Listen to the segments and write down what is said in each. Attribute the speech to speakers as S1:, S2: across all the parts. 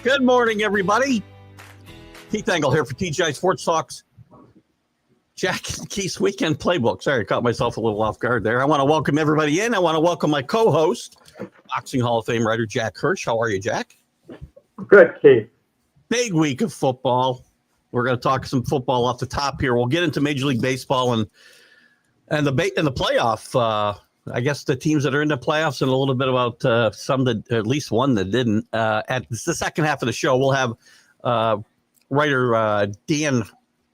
S1: Good morning, everybody. Keith Engle here for TGI Sports Talks. Jack and Keith's Weekend Playbook. Sorry, I caught myself a little off guard there. I want to welcome everybody in. I want to welcome my co-host, Boxing Hall of Fame writer Jack Hirsch. How are you, Jack?
S2: Good, Keith.
S1: Big week of football. We're going to talk some football off the top here. We'll get into Major League Baseball and the playoff. I guess the teams that are in the playoffs and a little bit about some that, at least one that didn't. At the second half of the show, we'll have writer Dan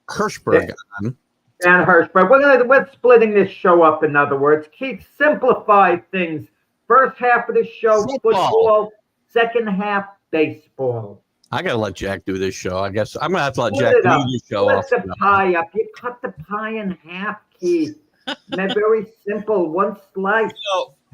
S1: Hirshberg on.
S2: Dan Hirshberg. We're splitting this show up, in other words. Keith, simplify things. First half of the show, football. Second half, baseball.
S1: I got to let Jack do this show. I guess I'm going to have to let Jack do this show.
S2: Split the pie up. You cut the pie in half, Keith. They're very simple. One slice.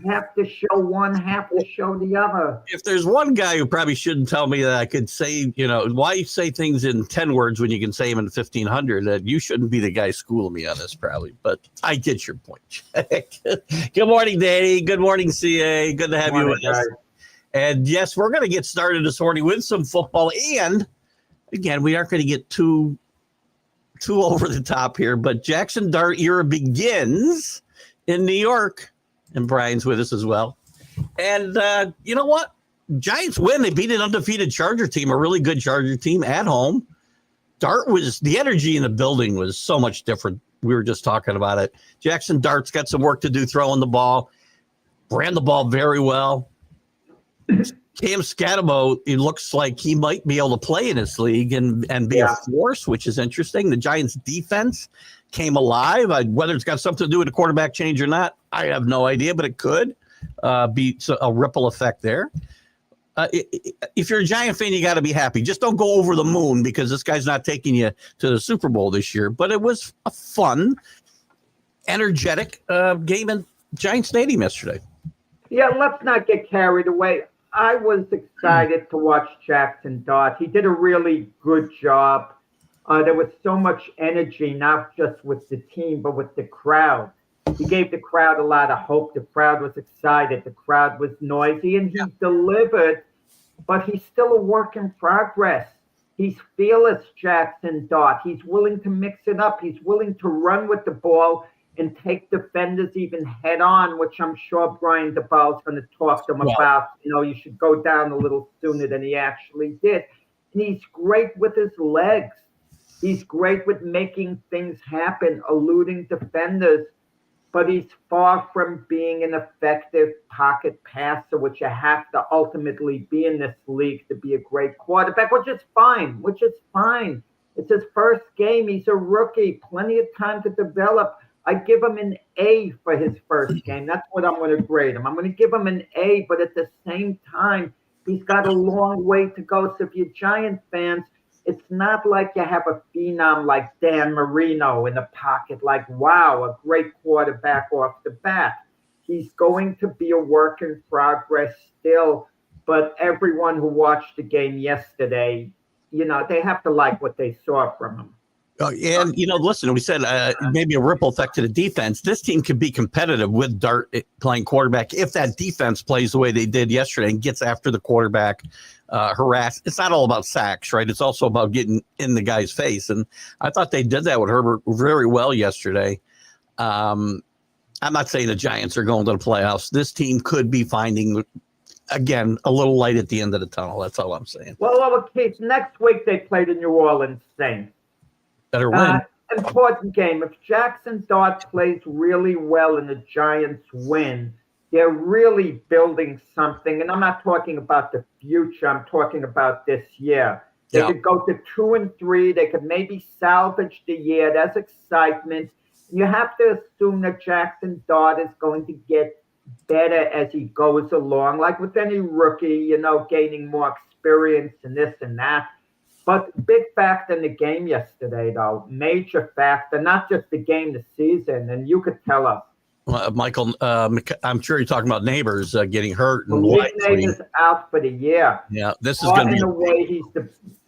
S2: Half to show one, half to show the other.
S1: If there's one guy who probably shouldn't tell me that I could say, why you say things in 10 words when you can say them in 1,500, that you shouldn't be the guy schooling me on this probably. But I get your point, Jack. Good morning, Danny. Good morning, CA. Good to have you with us. And yes, we're going to get started this morning with some football. And again, we aren't going to get too over the top here, but Jackson Dart era begins in New York. And Brian's with us as well. And you know what? Giants win. They beat an undefeated Charger team, a really good Charger team at home. The energy in the building was so much different. We were just talking about it. Jackson Dart's got some work to do throwing the ball. Ran the ball very well. Cam Scatamo, it looks like he might be able to play in this league and be a force, which is interesting. The Giants' defense came alive. Whether it's got something to do with the quarterback change or not, I have no idea, but it could be a ripple effect there. If you're a Giant fan, you got to be happy. Just don't go over the moon because this guy's not taking you to the Super Bowl this year. But it was a fun, energetic game in Giant Stadium yesterday.
S2: Yeah, let's not get carried away. I was excited to watch Jackson Dart. He did a really good job. There was so much energy, not just with the team, but with the crowd. He gave the crowd a lot of hope. The crowd was excited. The crowd was noisy, and he delivered, but he's still a work in progress. He's fearless, Jackson Dart. He's willing to mix it up. He's willing to run with the ball and take defenders even head on, which I'm sure Brian DeBow is going to talk to him about. You should go down a little sooner than he actually did. And he's great with his legs. He's great with making things happen, eluding defenders, but he's far from being an effective pocket passer, which you have to ultimately be in this league to be a great quarterback, which is fine. It's his first game. He's a rookie, plenty of time to develop. I give him an A for his first game. That's what I'm going to grade him. I'm going to give him an A, but at the same time, he's got a long way to go. So if you're Giant fans, it's not like you have a phenom like Dan Marino in the pocket, like, wow, a great quarterback off the bat. He's going to be a work in progress still, but everyone who watched the game yesterday, they have to like what they saw from him.
S1: And, listen, we said maybe a ripple effect to the defense. This team can be competitive with Dart playing quarterback if that defense plays the way they did yesterday and gets after the quarterback, harass. It's not all about sacks, right? It's also about getting in the guy's face. And I thought they did that with Herbert very well yesterday. I'm not saying the Giants are going to the playoffs. This team could be finding, again, a little light at the end of the tunnel. That's all I'm saying.
S2: Well, Keith, next week they play the New Orleans Saints.
S1: Better win.
S2: Important game. If Jackson Dart plays really well and the Giants win, they're really building something. And I'm not talking about the future. I'm talking about this year. They could go to 2-3. They could maybe salvage the year. There's excitement. You have to assume that Jackson Dart is going to get better as he goes along, like with any rookie, gaining more experience and this and that. But big factor in the game yesterday, though, major factor, not just the game, the season, and you could tell us.
S1: Michael, I'm sure you're talking about Neighbors getting hurt. And
S2: Neighbors out for the year.
S1: Yeah, this is going to be.
S2: In a way, he's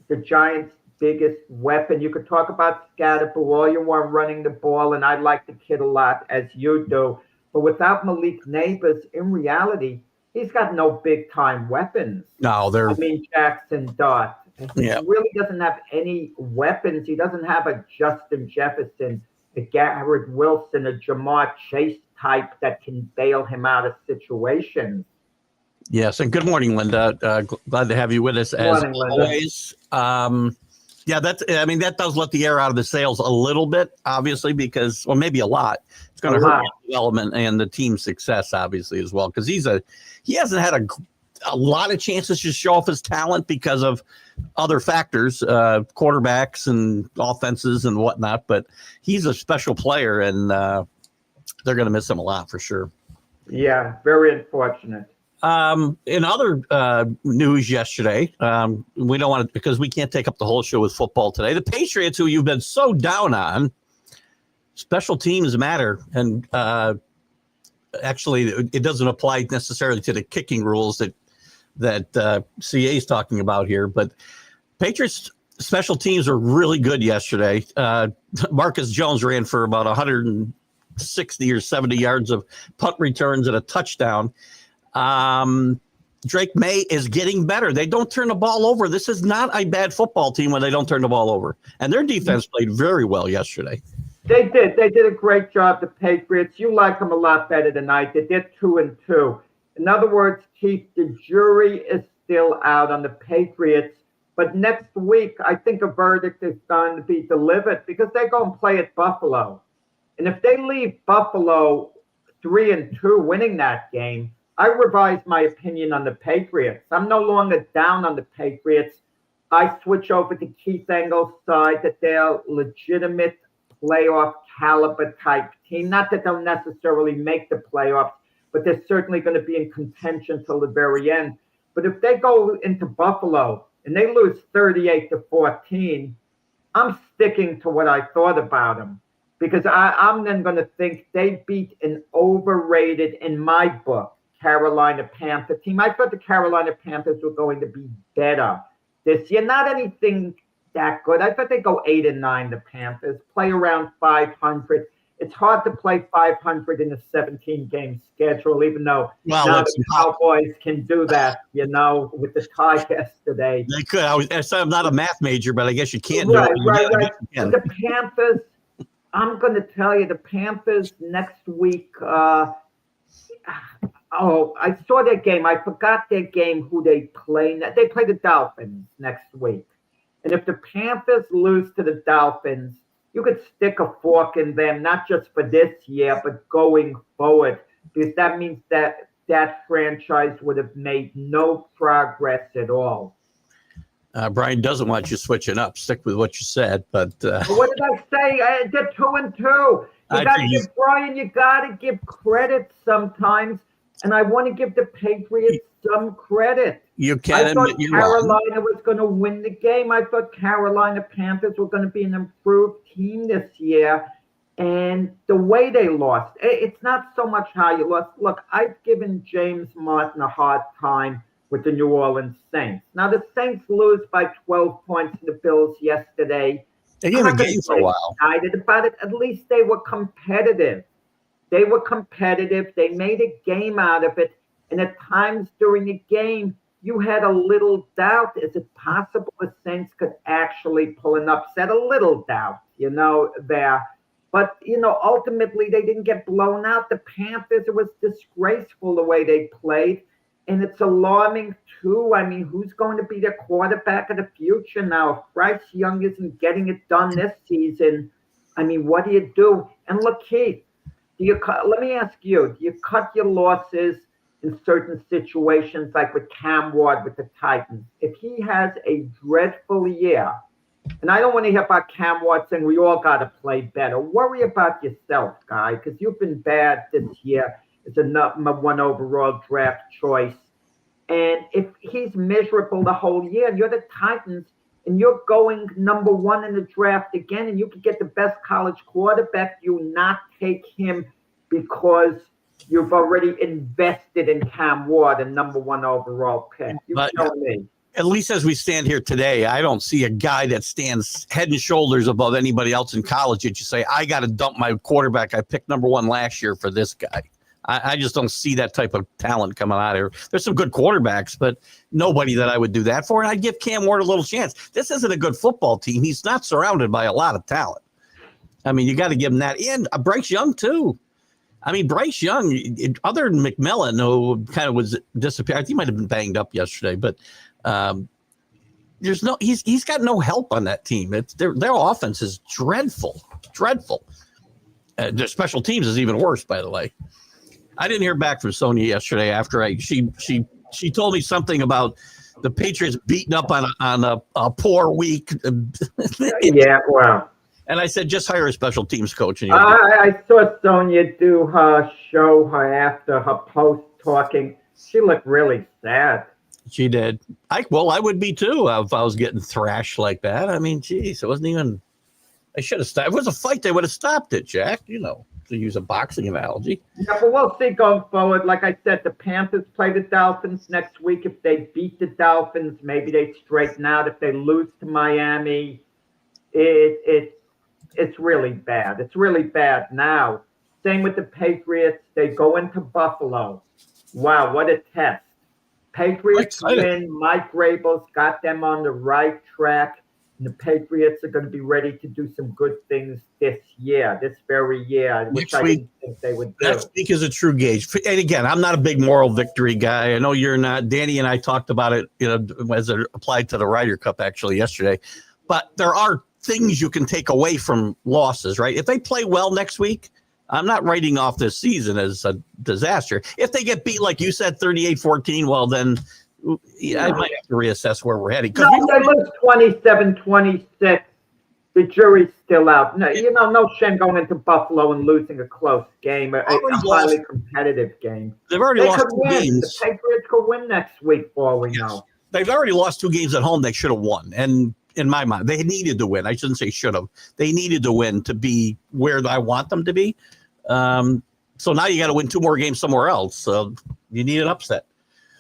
S2: the Giants' biggest weapon. You could talk about Scatterbo all you want running the ball, and I like the kid a lot, as you do. But without Malik Neighbors, in reality, he's got no big time weapons.
S1: No, they're
S2: I mean, Jackson Dart. He
S1: Yeah.
S2: really doesn't have any weapons. He doesn't have a Justin Jefferson, a Garrett Wilson, a Jamar Chase type that can bail him out of situations.
S1: Yes, and good morning, Linda. Glad to have you with us as
S2: Morning, Linda.
S1: always. That does let the air out of the sails a little bit, obviously, because, well, maybe a lot. It's going to hurt his development and the team's success, obviously, as well, because he hasn't had a lot of chances to show off his talent because of other factors, quarterbacks and offenses and whatnot. But he's a special player, and they're going to miss him a lot for sure.
S2: Yeah, very unfortunate.
S1: In other news yesterday, we don't want to, because we can't take up the whole show with football today. The Patriots, who you've been so down on, special teams matter. And actually, it doesn't apply necessarily to the kicking rules that CA is talking about here. But Patriots special teams are really good yesterday. Marcus Jones ran for about 160 or 70 yards of punt returns and a touchdown. Drake May is getting better. They don't turn the ball over. This is not a bad football team when they don't turn the ball over. And their defense played very well yesterday.
S2: They did. They did a great job, the Patriots. You like them a lot better than I did. They're 2-2. In other words, Keith, the jury is still out on the Patriots. But next week, I think a verdict is going to be delivered because they're going to play at Buffalo. And if they leave Buffalo 3-2 winning that game, I revised my opinion on the Patriots. I'm no longer down on the Patriots. I switch over to Keith Engle's side that they're legitimate playoff caliber type team. Not that they'll necessarily make the playoffs, but they're certainly going to be in contention till the very end. But if they go into Buffalo and they lose 38-14, I'm sticking to what I thought about them because I'm then going to think they beat an overrated, in my book, Carolina Panther team. I thought the Carolina Panthers were going to be better this year. Not anything that good. I thought they'd go 8-9, the Panthers, play around 500. It's hard to play 500 in a 17-game schedule, even though now the Cowboys can do that, with the tie yesterday.
S1: They could. I'm not a math major, but I guess you can
S2: right,
S1: do it.
S2: Right. The Panthers, I'm going to tell you, the Panthers next week, I saw their game. I forgot their game, who they play. They play the Dolphins next week. And if the Panthers lose to the Dolphins, you could stick a fork in them, not just for this year, but going forward, because that means that franchise would have made no progress at all.
S1: Brian doesn't want you switching up. Stick with what you said. But
S2: what did I say? They're 2-2. You got to give credit sometimes. And I want to give the Patriots some credit.
S1: You can
S2: I thought
S1: admit you're
S2: Carolina was going to win the game. I thought Carolina Panthers were going to be an improved team this year. And the way they lost, it's not so much how you lost. Look, I've given James Martin a hard time with the New Orleans Saints. Now, the Saints lose by 12 points to the Bills yesterday.
S1: They gave a game for a while.
S2: Excited about it. At least they were competitive. They were competitive. They made a game out of it. And at times during the game, you had a little doubt. Is it possible the Saints could actually pull an upset? A little doubt, there. But, ultimately they didn't get blown out. The Panthers, it was disgraceful the way they played. And it's alarming, too. I mean, who's going to be their quarterback of the future now? If Bryce Young isn't getting it done this season, I mean, what do you do? And look, Keith, let me ask you, do you cut your losses in certain situations, like with Cam Ward with the Titans? If he has a dreadful year, and I don't want to hear about Cam Ward saying we all got to play better. Worry about yourself, guy, because you've been bad this year as a number 1 overall draft choice. And if he's miserable the whole year, and you're the Titans, and you're going number 1 in the draft again, and you could get the best college quarterback, you not take him because you've already invested in Cam Ward, a number 1 overall pick. You tell me.
S1: At least as we stand here today, I don't see a guy that stands head and shoulders above anybody else in college that you say, I got to dump my quarterback I picked number 1 last year for this guy. I just don't see that type of talent coming out of here. There's some good quarterbacks, but nobody that I would do that for. And I'd give Cam Ward a little chance. This isn't a good football team. He's not surrounded by a lot of talent. I mean, you got to give him that. And Bryce Young, too. I mean, Bryce Young, other than McMillan, who kind of was disappeared. I think he might have been banged up yesterday, but he's got no help on that team. Their offense is dreadful. Their special teams is even worse, by the way. I didn't hear back from Sonia yesterday after she told me something about the Patriots beating up on a poor week.
S2: Yeah, well.
S1: And I said, just hire a special teams coach. And
S2: I saw Sonia do her show after her post talking. She looked really sad.
S1: She did. I would be too if I was getting thrashed like that. I mean, geez, it wasn't even. I should have stopped. If it was a fight, they would have stopped it, Jack. To use a boxing analogy.
S2: Yeah, but we'll see going forward. Like I said, the Panthers play the Dolphins next week. If they beat the Dolphins, maybe they straighten out. If they lose to Miami, it's really bad. It's really bad now. Same with the Patriots. They go into Buffalo. Wow, what a test. Patriots win. Mike Vrabel's got them on the right track. And the Patriots are going to be ready to do some good things this very year, which I didn't think they would do.
S1: Next week is a true gauge. And again, I'm not a big moral victory guy. I know you're not. Danny and I talked about it, as it applied to the Ryder Cup actually yesterday. But there are things you can take away from losses, right? If they play well next week, I'm not writing off this season as a disaster. If they get beat, like you said, 38-14, well, then I might have to reassess where we're heading.
S2: No, they lose 27-26. The jury's still out. No, no shame going into Buffalo and losing a close game, a highly competitive game.
S1: They've already lost 2 games.
S2: The Patriots could win next week, for all we know.
S1: They've already lost 2 games at home they should have won. And in my mind, they needed to win. I shouldn't say should have. They needed to win to be where I want them to be. So now you got to win 2 more games somewhere else. So you need an upset.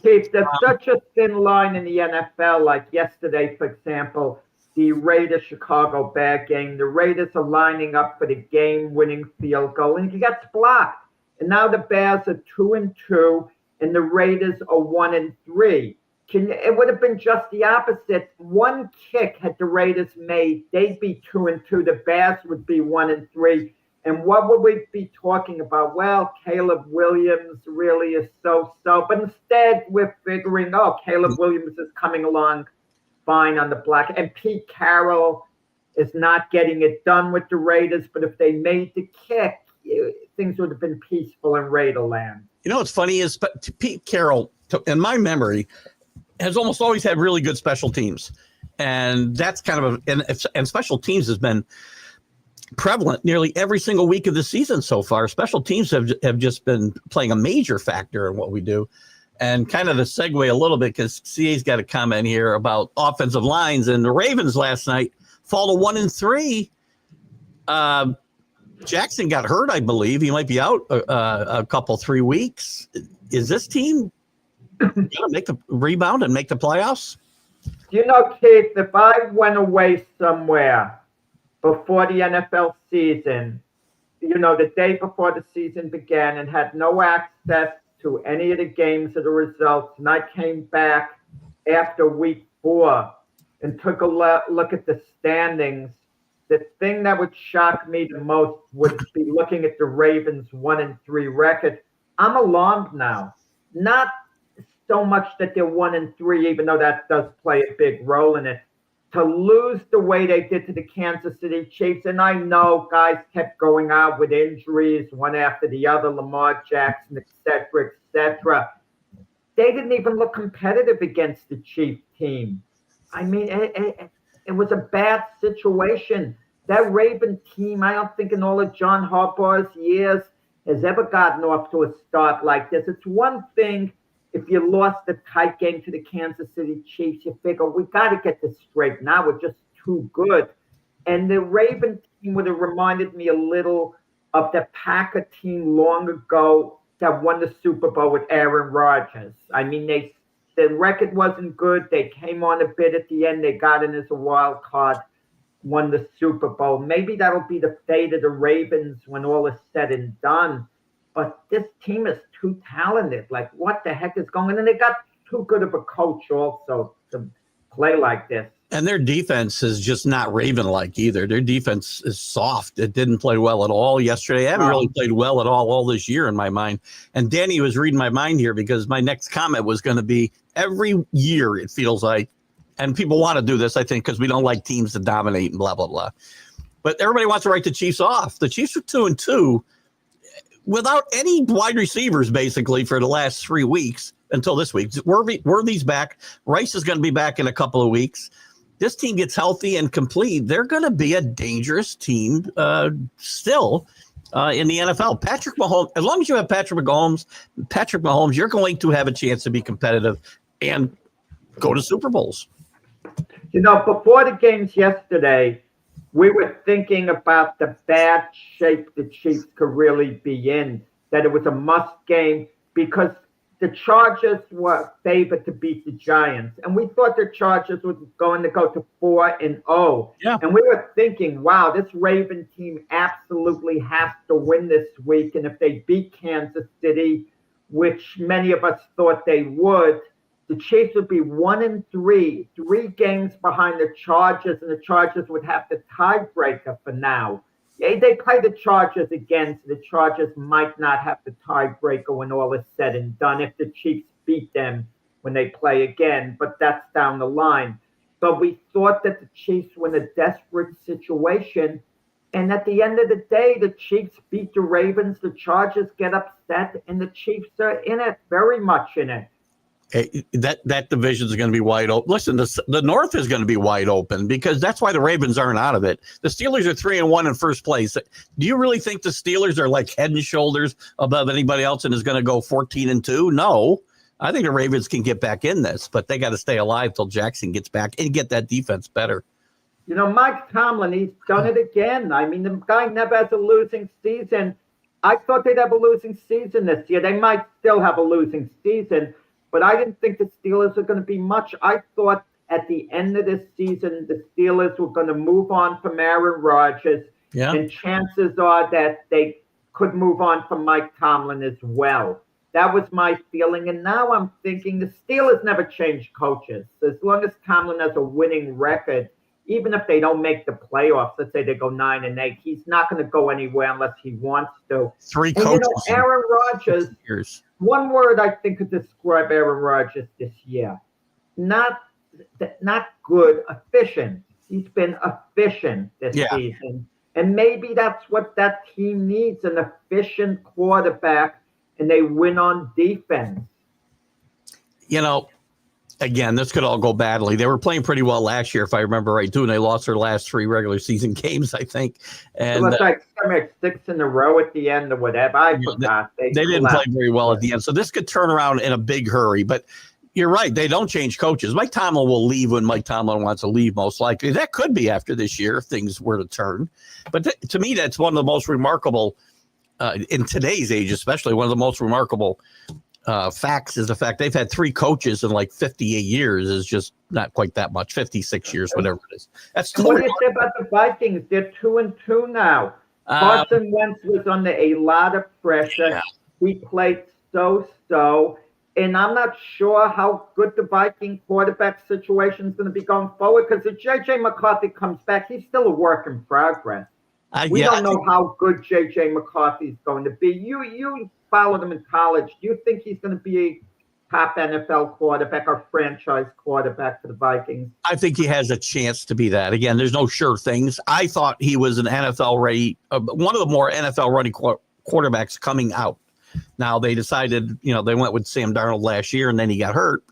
S2: Keith, there's such a thin line in the NFL. Like yesterday, for example, the Raiders-Chicago Bears game. The Raiders are lining up for the game-winning field goal, and he gets blocked. And now the Bears are 2-2, and the Raiders are 1-3. It would have been just the opposite. One kick had the Raiders made, they'd be 2-2. The Bears would be 1-3. And what would we be talking about? Well, Caleb Williams really is so-so. But instead, we're figuring, Caleb Williams is coming along fine on the block. And Pete Carroll is not getting it done with the Raiders. But if they made the kick, things would have been peaceful in Raiderland.
S1: What's funny is Pete Carroll, in my memory, has almost always had really good special teams. And that's kind of and special teams has been prevalent nearly every single week of the season so far. Special teams have just been playing a major factor in what we do. And kind of to segue a little bit, because CA's got a comment here about offensive lines, and the Ravens last night fall to 1-3. Jackson got hurt, I believe. He might be out a couple, 3 weeks. Is this team going to make the rebound and make the playoffs?
S2: Keith, if I went away somewhere before the NFL season, the day before the season began, and had no access to any of the games or the results, and I came back after week 4 and took a look at the standings, the thing that would shock me the most would be looking at the Ravens' 1-3 record. I'm alarmed now. Not so much that they're 1-3, even though that does play a big role in it. To lose the way they did to the Kansas City Chiefs, and I know guys kept going out with injuries, one after the other, Lamar Jackson, et cetera. They didn't even look competitive against the Chiefs team. I mean, it was a bad situation. That Raven team, I don't think in all of John Harbaugh's years has ever gotten off to a start like this. It's one thing if you lost the tight game to the Kansas City Chiefs, you figure, we got to get this straight. Now we're just too good. And the Raven team would have reminded me a little of the Packer team long ago that won the Super Bowl with Aaron Rodgers. I mean, the record wasn't good. They came on a bit at the end. They got in as a wild card, won the Super Bowl. Maybe that'll be the fate of the Ravens when all is said and done. but this team is too talented. Like, what the heck is going on? And they got too good of a coach also to play like this.
S1: And their defense is just not Raven-like either. Their defense is soft. It didn't play well at all yesterday. I haven't really played well at all this year in my mind. And Danny was reading my mind here because my next comment was going to be every year it feels like, and people want to do this, I think, because we don't like teams to dominate and blah, blah, blah. But everybody wants to write the Chiefs off. The Chiefs are 2-2 without any wide receivers, basically, for the last 3 weeks until this week. Worthy's back. Rice is going to be back in a couple of weeks. This team gets healthy and complete, they're going to be a dangerous team still in the NFL. Patrick Mahomes, as long as you have Patrick Mahomes, you're going to have a chance to be competitive and go to Super Bowls.
S2: You know, before the games yesterday, we were thinking about the bad shape the Chiefs could really be in, that it was a must game because the Chargers were favored to beat the Giants, and we thought the Chargers were going to go to 4-0.
S1: Yeah.
S2: And we were thinking, wow, this Raven team absolutely has to win this week. And if they beat Kansas City, which many of us thought they would, the Chiefs would be 1-3, 3 games behind the Chargers, and the Chargers would have the tiebreaker for now. They play the Chargers again, so the Chargers might not have the tiebreaker when all is said and done if the Chiefs beat them when they play again, but that's down the line. But we thought that the Chiefs were in a desperate situation, and at the end of the day, the Chiefs beat the Ravens, the Chargers get upset, and the Chiefs are in it, very much in it.
S1: That division is going to be wide open. Listen, the North is going to be wide open because that's why the Ravens aren't out of it. The Steelers are 3-1 in first place. Do you really think the Steelers are like head and shoulders above anybody else and is going to go 14-2? No, I think the Ravens can get back in this, but they got to stay alive till Jackson gets back and get that defense better.
S2: You know, Mike Tomlin, he's done it again. I mean, the guy never has a losing season. I thought they'd have a losing season this year. They might still have a losing season, but I didn't think the Steelers are going to be much. I thought at the end of this season, the Steelers were going to move on from Aaron Rodgers. Yeah. And chances are that they could move on from Mike Tomlin as well. That was my feeling. And now I'm thinking the Steelers never change coaches. As long as Tomlin has a winning record, even if they don't make the playoffs, let's say they go 9-8, he's not going to go anywhere unless he wants to.
S1: 3 coaches.
S2: And, you know, Aaron Rodgers, one word I think could describe Aaron Rodgers this year. Not good, efficient. He's been efficient this season. And maybe that's what that team needs, an efficient quarterback, and they win on defense.
S1: You know, again, this could all go badly. They were playing pretty well last year, if I remember right, too, and they lost their last 3 regular season games, I think. And
S2: it was like 6 in a row at the end or whatever. I forgot.
S1: They didn't play very well at the end. So this could turn around in a big hurry. But you're right. They don't change coaches. Mike Tomlin will leave when Mike Tomlin wants to leave, most likely. That could be after this year if things were to turn. But to me, that's one of the most remarkable, in today's age especially, one of the most remarkable facts is the fact they've had 3 coaches in like 58 years is just not quite that much, 56 years, whatever it is. That's
S2: what do you say about the Vikings? They're 2-2 now. Carson Wentz was under a lot of pressure. Yeah. We played so, and I'm not sure how good the Viking quarterback situation is going to be going forward because if J.J. McCarthy comes back, he's still a work in progress. We don't know how good J.J. McCarthy is going to be. You followed him in college. Do you think he's going to be a top NFL quarterback or franchise quarterback for the Vikings?
S1: I think he has a chance to be that. Again, there's no sure things. I thought he was an NFL-ready, one of the more NFL-ready quarterbacks coming out. Now, they decided, they went with Sam Darnold last year, and then he got hurt.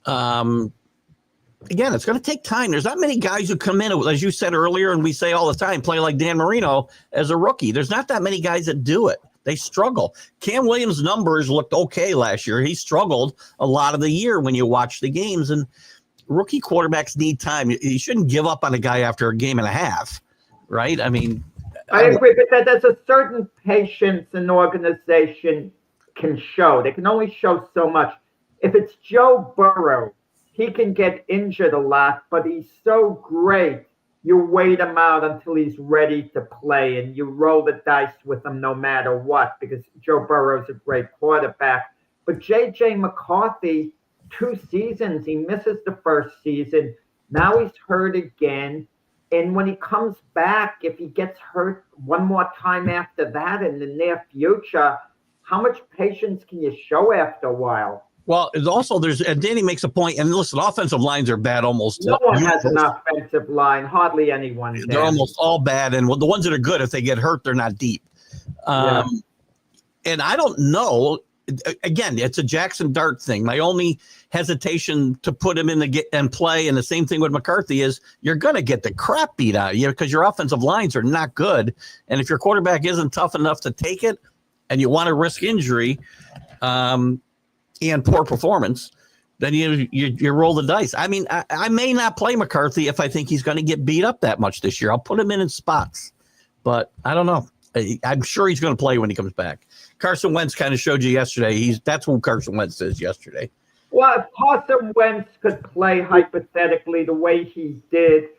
S1: Again, it's going to take time. There's not many guys who come in, as you said earlier, and we say all the time, play like Dan Marino as a rookie. There's not that many guys that do it. They struggle. Cam Williams' numbers looked okay last year. He struggled a lot of the year when you watch the games, and rookie quarterbacks need time. You shouldn't give up on a guy after a game and a half, right? I mean,
S2: I agree, but there's a certain patience an organization can show. They can only show so much. If it's Joe Burrow, he can get injured a lot, but he's so great. you wait him out until he's ready to play, and you roll the dice with him no matter what, because Joe Burrow's a great quarterback. But J.J. McCarthy, 2 seasons, he misses the first season. Now he's hurt again. And when he comes back, if he gets hurt one more time after that in the near future, how much patience can you show after a while?
S1: Well, it's also and Danny makes a point, and listen, offensive lines are bad almost.
S2: No one has an offensive line, hardly anyone.
S1: They're almost all bad, and the ones that are good, if they get hurt, they're not deep. And I don't know. Again, it's a Jackson Dart thing. My only hesitation to put him in and play, and the same thing with McCarthy, is you're going to get the crap beat out of you because your offensive lines are not good. And if your quarterback isn't tough enough to take it, and you want to risk injury and poor performance, then you roll the dice. I mean, I may not play McCarthy if I think he's going to get beat up that much this year. I'll put him in spots, but I don't know. I'm sure he's going to play when he comes back. Carson Wentz kind of showed you yesterday. That's who Carson Wentz is yesterday.
S2: Well, if Carson Wentz could play hypothetically the way he did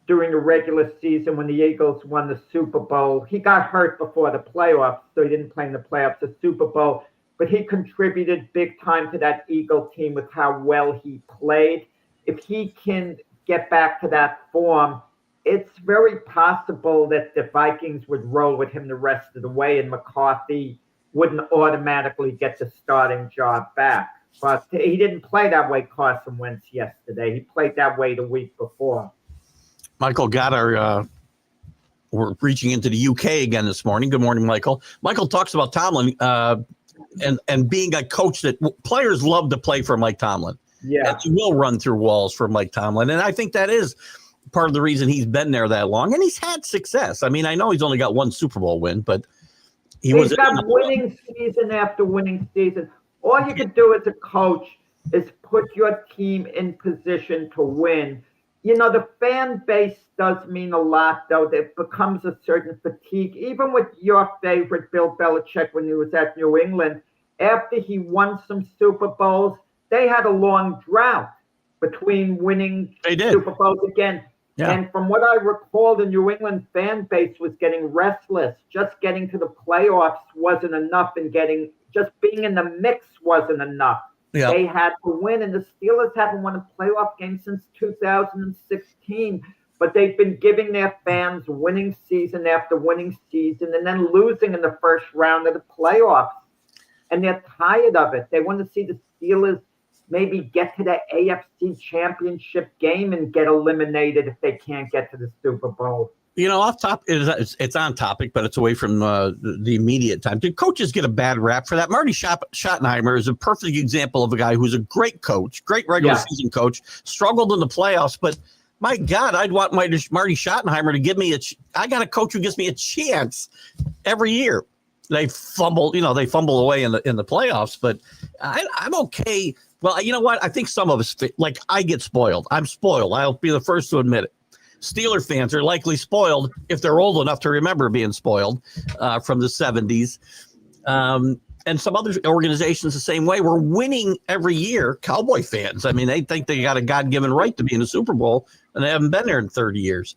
S2: during the regular season when the Eagles won the Super Bowl, he got hurt before the playoffs, so he didn't play in the playoffs, the Super Bowl, but he contributed big time to that Eagle team with how well he played. If he can get back to that form, it's very possible that the Vikings would roll with him the rest of the way, and McCarthy wouldn't automatically get the starting job back. But he didn't play that way, Carson Wentz, yesterday. He played that way the week before.
S1: Michael got we're reaching into the UK again this morning. Good morning, Michael. Michael talks about Tomlin and being a coach that players love to play for Mike Tomlin.
S2: Yeah.
S1: That you will run through walls for Mike Tomlin. And I think that is part of the reason he's been there that long. And he's had success. I mean, I know he's only got 1 Super Bowl win, but
S2: he's got winning season after winning season. All you can do as a coach is put your team in position to win. You know, the fan base does mean a lot, though. There becomes a certain fatigue. Even with your favorite Bill Belichick when he was at New England, after he won some Super Bowls, they had a long drought between winning Super Bowls again. Yeah. And from what I recall, the New England fan base was getting restless. Just getting to the playoffs wasn't enough, and just being in the mix wasn't enough. Yeah. They had to win, and the Steelers haven't won a playoff game since 2016. But they've been giving their fans winning season after winning season, and then losing in the first round of the playoffs. And they're tired of it. They want to see the Steelers maybe get to the AFC Championship game and get eliminated if they can't get to the Super Bowl.
S1: You know, off top, it's on topic, but it's away from the immediate time. Do coaches get a bad rap for that? Marty Schottenheimer is a perfect example of a guy who's a great coach, great regular season coach, struggled in the playoffs, but my God, I'd want Marty Schottenheimer to give me I got a coach who gives me a chance every year. They fumble away in the playoffs, but I'm okay. Well, you know what? I think some of us, like, I get spoiled. I'm spoiled. I'll be the first to admit it. Steeler fans are likely spoiled if they're old enough to remember being spoiled from the 70s. And some other organizations the same way. We're winning every year. Cowboy fans, I mean, they think they got a God-given right to be in the Super Bowl, and they haven't been there in 30 years.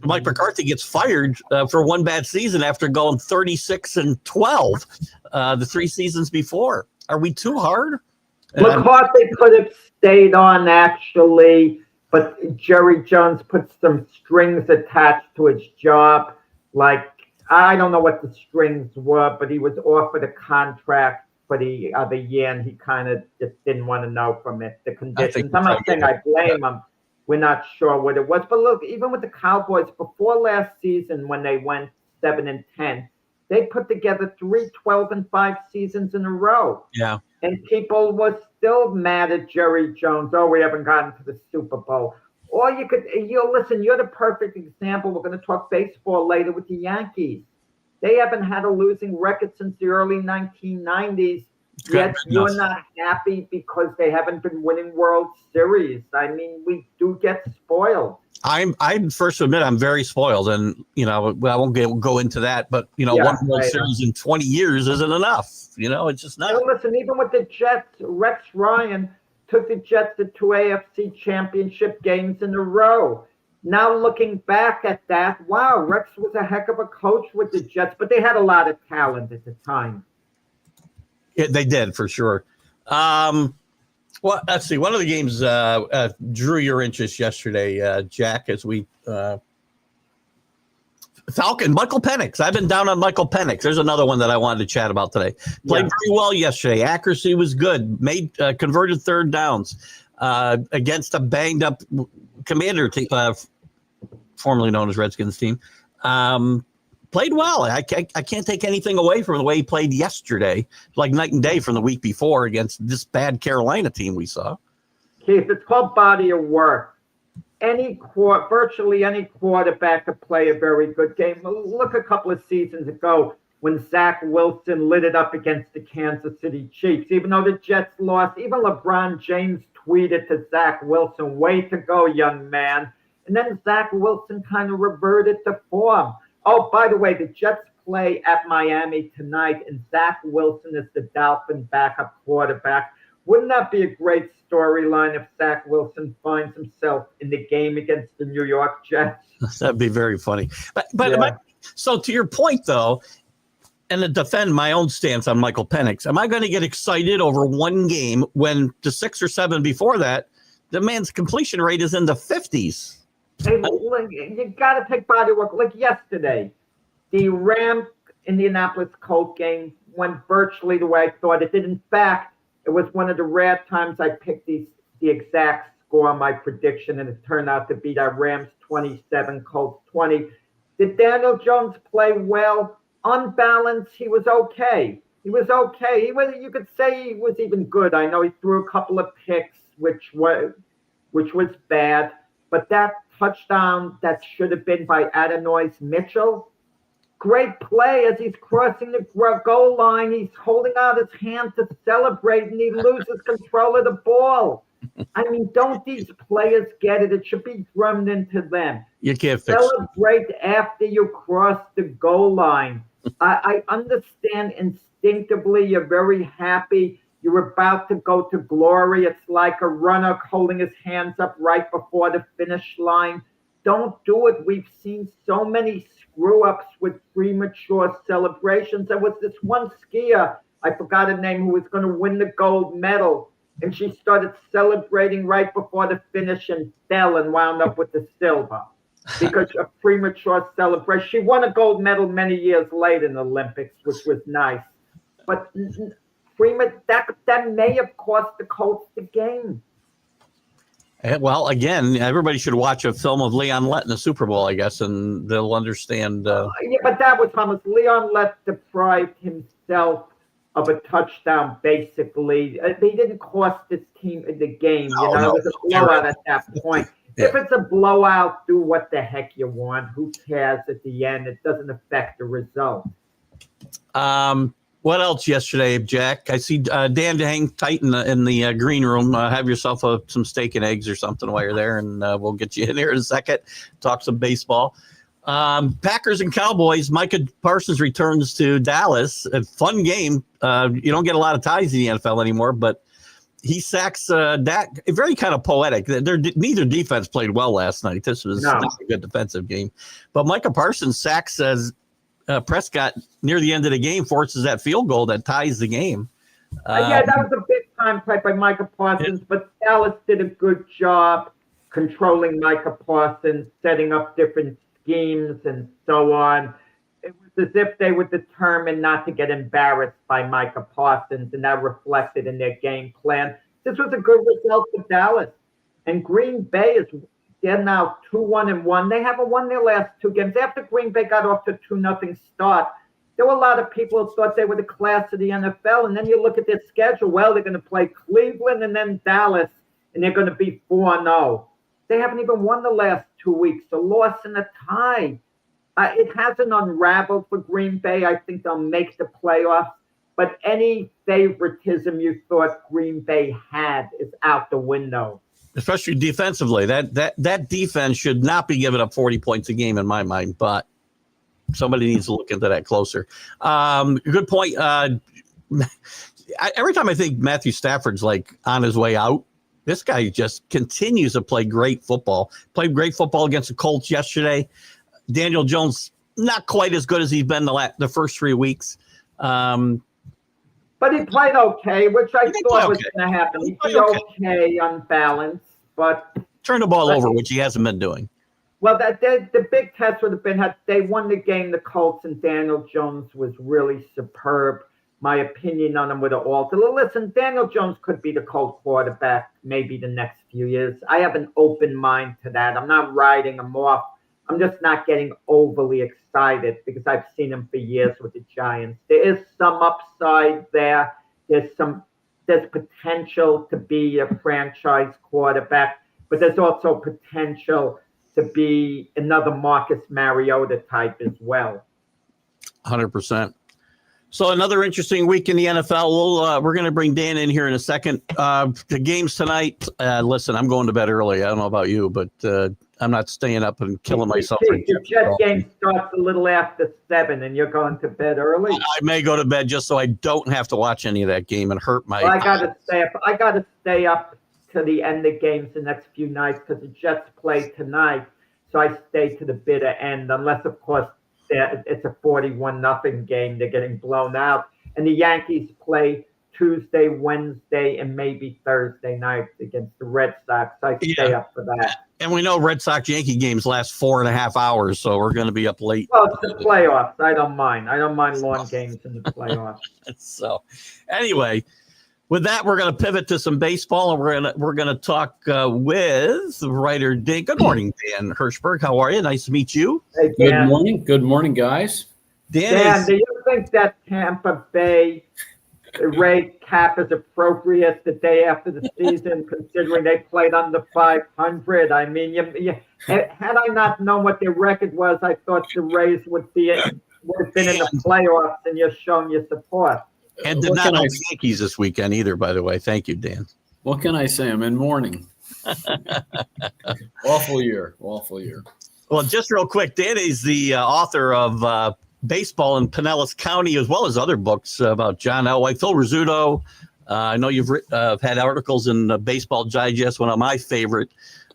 S1: Mike McCarthy gets fired for one bad season after going 36-12 the 3 seasons before. Are we too hard?
S2: McCarthy could have stayed on, actually, but Jerry Jones put some strings attached to his job. Like, I don't know what the strings were, but he was offered a contract for the other year, and he kind of just didn't want to know from it, the conditions. I'm not saying I blame him. We're not sure what it was. But look, even with the Cowboys, before last season when they went 7-10, they put together 3 12-5 seasons in a row. Yeah. And people were still mad at Jerry Jones. Oh, we haven't gotten to the Super Bowl. Or listen, you're the perfect example. We're going to talk baseball later with the Yankees. They haven't had a losing record since the early 1990s. Yet you're not happy because they haven't been winning World Series. I mean, we do get spoiled. I'm first to admit I'm very spoiled, and I won't go into that. But one World Series in 20 years isn't enough. It's just not. Listen, even with the Jets, Rex Ryan took the Jets to 2 AFC Championship games in a row. Now looking back at that, wow, Rex was a heck of a coach with the Jets, but they had a lot of talent at the time.
S1: Yeah, they did, for sure. Well, let's see. One of the games drew your interest yesterday, Jack, as we Falcon, Michael Penix. I've been down on Michael Penix. There's another one that I wanted to chat about today. Played very well yesterday. Accuracy was good. Made converted third downs against a banged up Commander team, formerly known as Redskins team. Played well. I can't take anything away from the way he played yesterday. Like night and day from the week before against this bad Carolina team we saw.
S2: Keith, it's called body of work. Virtually any quarterback could play a very good game. Look a couple of seasons ago when Zach Wilson lit it up against the Kansas City Chiefs. Even though the Jets lost, even LeBron James tweeted to Zach Wilson, "Way to go, young man." And then Zach Wilson kind of reverted to form. Oh, by the way, the Jets play at Miami tonight, and Zach Wilson is the Dolphin backup quarterback. Wouldn't that be a great storyline if Zach Wilson finds himself in the game against the New York Jets?
S1: That'd be very funny. But so to your point, though, and to defend my own stance on Michael Penix, am I going to get excited over one game when the 6 or 7 before that, the man's completion rate is in the 50s?
S2: Hey, you got to take body work. Like yesterday, the Rams-Indianapolis Colts game went virtually the way I thought it did. In fact, it was one of the rare times I picked the exact score on my prediction, and it turned out to be that Rams 27, Colts 20. Did Daniel Jones play well? On balance, he was okay. He was okay. You could say he was even good. I know he threw a couple of picks, which was bad, but that touchdown that should have been by Adenois Mitchell, great play as he's crossing the goal line. He's holding out his hand to celebrate, and he loses control of the ball. I mean, don't these players get it? It should be drummed into them.
S1: You can't fix
S2: Celebrate after you cross the goal line. I understand instinctively you're very happy. You're about to go to glory. It's like a runner holding his hands up right before the finish line. Don't do it. We've seen so many screw-ups with premature celebrations. There was this one skier, I forgot her name, who was going to win the gold medal, and she started celebrating right before the finish and fell and wound up with the silver because of premature celebration. She won a gold medal many years later in the Olympics, which was nice. But that may have cost the Colts the game.
S1: Well, again, everybody should watch a film of Leon Lett in the Super Bowl, I guess, and they'll understand.
S2: Yeah, but that was almost Leon Lett deprived himself of a touchdown, basically. He didn't cost his team in the game. It was a blowout at that point. Yeah. If it's a blowout, do what the heck you want. Who cares at the end? It doesn't affect the result.
S1: What else yesterday, Jack? I see Dan hang tight in the green room. Have yourself some steak and eggs or something while you're there, and we'll get you in here in a second. Talk some baseball. Packers and Cowboys. Micah Parsons returns to Dallas. A fun game. You don't get a lot of ties in the NFL anymore, but he sacks Dak. Very kind of poetic. Neither defense played well last night. This was a good defensive game. But Micah Parsons sacks as Prescott near the end of the game, forces that field goal that ties the game.
S2: Yeah, that was a big-time play by Micah Parsons, but Dallas did a good job controlling Micah Parsons, setting up different schemes and so on. It was as if they were determined not to get embarrassed by Micah Parsons, and that reflected in their game plan. This was a good result for Dallas. And Green Bay they're now 2-1-1. They haven't won their last 2 games. After Green Bay got off to 2-0 start, there were a lot of people who thought they were the class of the NFL. And then you look at their schedule. Well, they're going to play Cleveland and then Dallas, and they're going to be 4-0. They haven't even won the last 2 weeks. A loss and a tie. It hasn't unraveled for Green Bay. I think they'll make the playoffs. But any favoritism you thought Green Bay had is out the window.
S1: Especially defensively. That defense should not be giving up 40 points a game in my mind, but somebody needs to look into that closer. Good point. Every time I think Matthew Stafford's like on his way out, This guy just continues to play great football. Played great football against the Colts yesterday. Daniel Jones, not quite as good as he's been the first 3 weeks.
S2: But he played okay, which I thought was going to happen. He played okay on balance, but
S1: turn the ball over, which he hasn't been doing.
S2: Well, the big test would have been had they won the game, the Colts, and Daniel Jones was really superb. My opinion on him would have altered. Listen, Daniel Jones could be the Colts quarterback maybe the next few years. I have an open mind to that. I'm not writing him off. I'm just not getting overly excited because I've seen him for years with the Giants. There is some upside there. There's potential to be a franchise quarterback, but there's also potential to be another Marcus Mariota type as well.
S1: 100%. So another interesting week in the NFL. We're going to bring Dan in here in a second. The games tonight. Listen, I'm going to bed early. I don't know about you, but I'm not staying up and killing myself.
S2: The Jets game starts a little after 7, and you're going to bed early.
S1: I may go to bed just so I don't have to watch any of that game and hurt my.
S2: Well, I got to stay up. I got to stay up to the end of games the next few nights because the Jets play tonight, so I stay to the bitter end, unless of course it's a 41-0 game. They're getting blown out, and the Yankees play Tuesday, Wednesday, and maybe Thursday night against the Red Sox. I stay up for that.
S1: And we know Red Sox Yankee games last 4.5 hours, so we're going to be up late.
S2: Well, it's the playoffs. I don't mind long games in the playoffs.
S1: So, anyway, with that, we're going to pivot to some baseball, and we're going to talk with writer Dan. Good morning, Dan Hirshberg. How are you? Nice to meet you.
S2: Hey, Dan.
S3: Good morning, guys.
S2: Dan, do you think that Tampa Bay Rays cap is appropriate the day after the season, considering they played under 500? I mean, had I not known what their record was, I thought the Rays would have been in the playoffs, and you're showing your support.
S1: And did not know the Yankees this weekend either, by the way. Thank you, Dan.
S3: What can I say? I'm in mourning. Awful year.
S1: Well, just real quick, Dan is the author of Baseball in Pinellas County, as well as other books about John Elway, Phil Rizzuto. I know you've had articles in Baseball Digest, one of my favorite.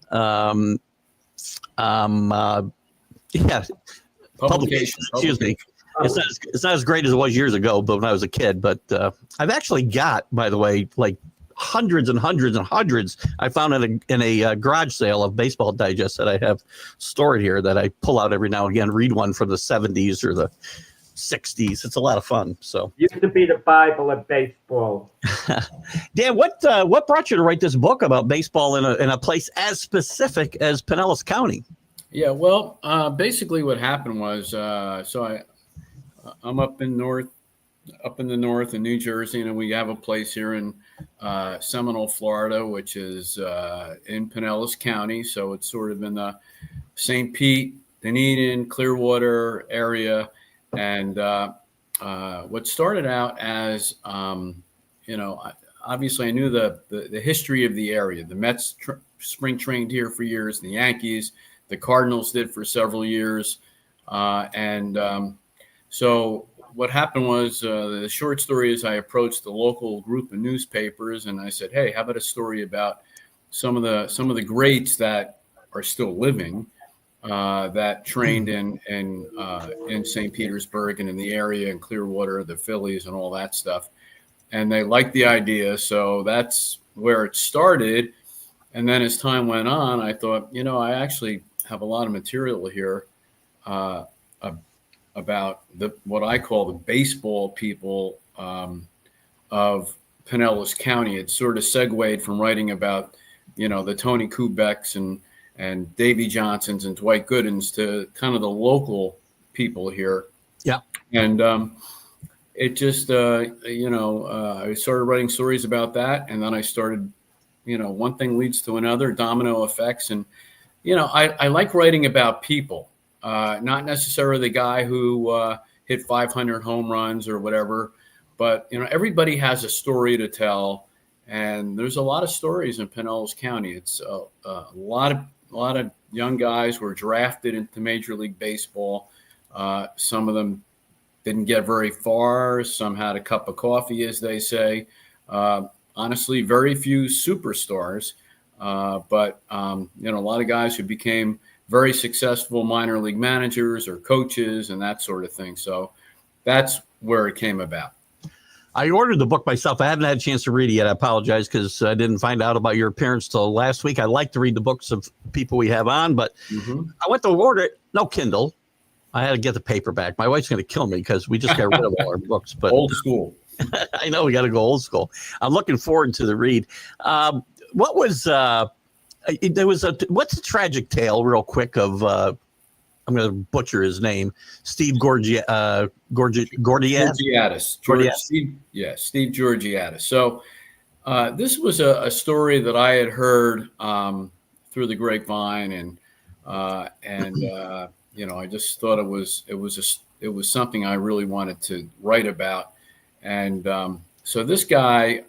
S1: Publications. Excuse me. It's not as great as it was years ago, but when I was a kid. But I've actually got, by the way, like hundreds and hundreds and hundreds. I found in a garage sale of Baseball Digest that I have stored here that I pull out every now and again. Read one from the 70s or the 60s. It's a lot of fun. So
S2: used to be the Bible of baseball.
S1: Dan, what brought you to write this book about baseball in a place as specific as Pinellas County?
S3: Yeah, well, basically what happened was I'm up in the north in New Jersey, and we have a place here in Seminole, Florida, which is in Pinellas County. So it's sort of in the St. Pete, Dunedin, Clearwater area. And what started out as, obviously I knew the history of the area. The Mets spring trained here for years, the Yankees, the Cardinals did for several years. So what happened was the short story is I approached the local group of newspapers and I said, hey, how about a story about some of the greats that are still living that trained in St. Petersburg and in the area in Clearwater, the Phillies and all that stuff. And they liked the idea. So that's where it started. And then as time went on, I thought, I actually have a lot of material here about what I call the baseball people of Pinellas County. It sort of segued from writing about, the Tony Kubecks and Davy Johnsons and Dwight Goodens to kind of the local people here.
S1: Yeah.
S3: And it just, I started writing stories about that. And then I started, one thing leads to another, domino effects. And, I like writing about people. Not necessarily the guy who hit 500 home runs or whatever, but everybody has a story to tell, and there's a lot of stories in Pinellas County. It's a lot of young guys were drafted into Major League Baseball. Some of them didn't get very far. Some had a cup of coffee, as they say. Honestly, very few superstars. But a lot of guys who became very successful minor league managers or coaches and that sort of thing. So that's where it came about.
S1: I ordered the book myself. I haven't had a chance to read it yet. I apologize because I didn't find out about your appearance till last week. I like to read the books of people we have on, but I went to order it. No Kindle. I had to get the paperback. My wife's going to kill me because we just got rid of all our books. But
S3: old school.
S1: I know we got to go old school. I'm looking forward to the read. What was what's the tragic tale, real quick, of I'm going to butcher his name, Steve Gorgiatis.
S3: Steve Georgiatis. So this was a story that I had heard through the grapevine, and I just thought it was something I really wanted to write about. And so this guy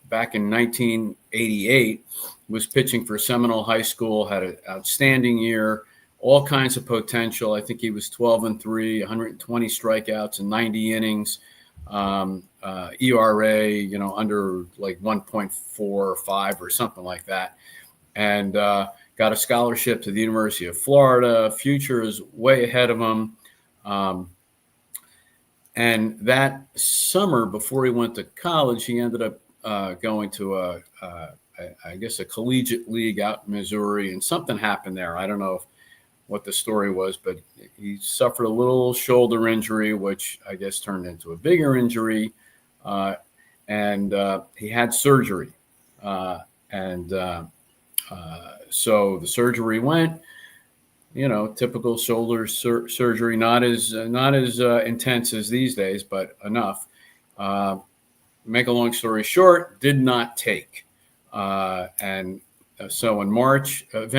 S3: back in 1988 was pitching for Seminole High School, had an outstanding year, all kinds of potential. I think he was 12-3, 120 strikeouts and 90 innings, ERA, under like 1.4 or 5 or something like that. And got a scholarship to the University of Florida. Future is way ahead of him. And that summer, before he went to college, he ended up going to a collegiate league out in Missouri, and something happened there. I don't know what the story was, but he suffered a little shoulder injury, which I guess turned into a bigger injury. And he had surgery. So the surgery went, typical shoulder surgery, not as intense as these days, but enough. Make a long story short, did not take. So in March of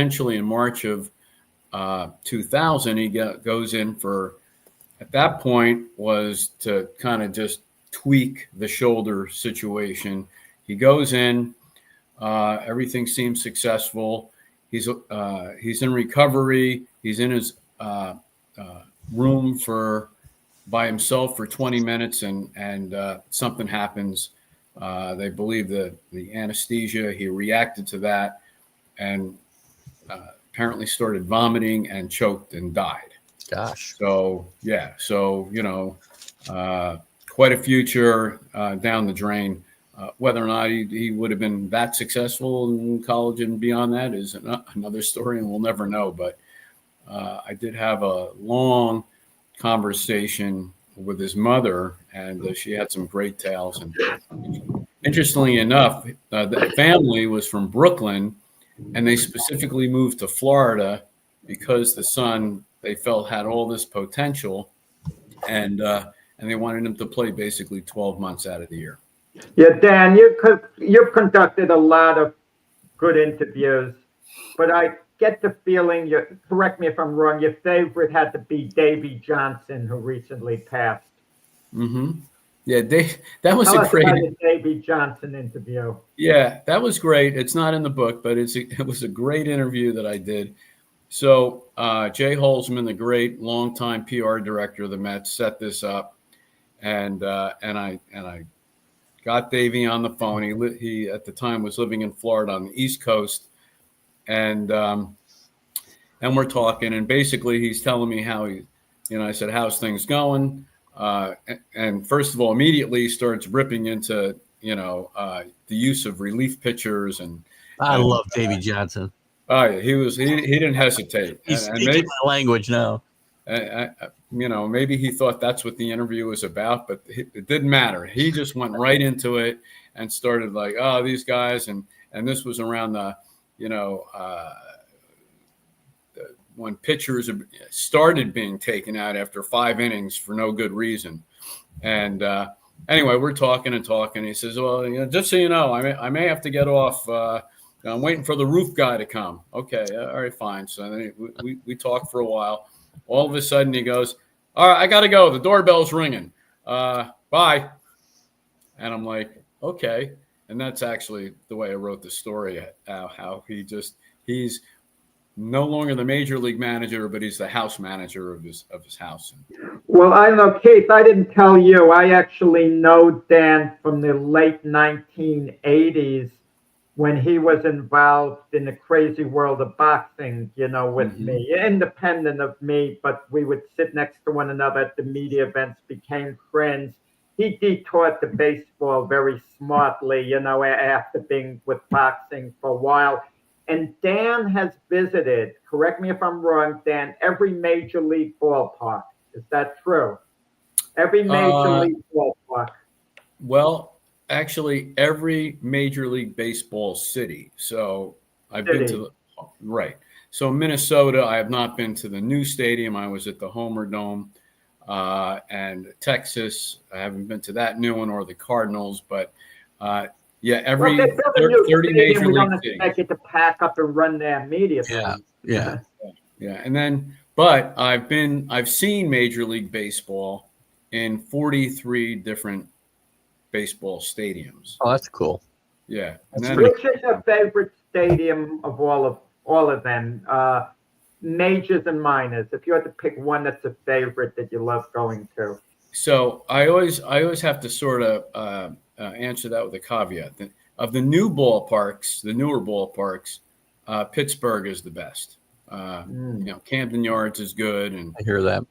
S3: 2000, he goes in for, at that point, was to kind of just tweak the shoulder situation. He goes in, everything seems successful. He's in recovery. He's in his room by himself for 20 minutes, and something happens. They believe the anesthesia. He reacted to that, and apparently started vomiting and choked and died.
S1: Gosh.
S3: So yeah. So quite a future down the drain. Whether or not he would have been that successful in college and beyond that is another story, and we'll never know. But I did have a long conversation with his mother, and she had some great tales. And interestingly enough, the family was from Brooklyn, and they specifically moved to Florida because the son, they felt, had all this potential, and they wanted him to play basically 12 months out of the year.
S2: Yeah, Dan, you've conducted a lot of good interviews, but I get the feeling, correct me if I'm wrong, your favorite had to be Davey Johnson, who recently passed.
S3: Mm-hmm. Yeah, that was
S2: Tell
S3: a great
S2: us about the Davey Johnson interview.
S3: Yeah, that was great. It's not in the book, but it was a great interview that I did. So Jay Holzman, the great longtime PR director of the Mets, set this up, and I got Davey on the phone. He at the time was living in Florida on the East Coast, and we're talking, and basically he's telling me how I said, how's things going? And first of all, immediately he starts ripping into the use of relief pitchers, and
S1: I love Davey Johnson.
S3: Oh yeah, he didn't hesitate.
S1: He's speaking my language now.
S3: Maybe he thought that's what the interview was about, but it didn't matter. He just went right into it and started like, oh, these guys, and this was around the, when pitchers started being taken out after 5 innings for no good reason. And anyway, we're talking. He says, well, just so you know, I may have to get off. I'm waiting for the roof guy to come. Okay, all right, fine. So then we talked for a while. All of a sudden he goes, all right, I got to go. The doorbell's ringing. Bye. And I'm like, okay. And that's actually the way I wrote the story, how he's no longer the major league manager, but he's the house manager of his house.
S2: Well, I know, Keith, I didn't tell you. I actually know Dan from the late 1980s when he was involved in the crazy world of boxing, with me, independent of me, but we would sit next to one another at the media events, became friends. He detoured the baseball very smartly, after being with boxing for a while. And Dan has visited, correct me if I'm wrong, Dan, every major league ballpark. Is that true? Every major league ballpark.
S3: Well, actually, every Major League Baseball city. So I've been to right. So Minnesota, I have not been to the new stadium. I was at the Homer Dome. And Texas, I haven't been to that new one or the Cardinals, but every 30 major
S2: we
S3: league
S2: don't expect it to pack up and run there immediately.
S3: Yeah. And then, but I've seen Major League Baseball in 43 different baseball stadiums.
S1: Oh, that's cool.
S3: Yeah.
S2: Which is your favorite stadium of all of them? Majors and minors. If you had to pick one that's a favorite that you love going to.
S3: So I always have to sort of answer that with a caveat. Of the new ballparks, the newer ballparks, Pittsburgh is the best. Camden Yards is good, and
S1: I hear that.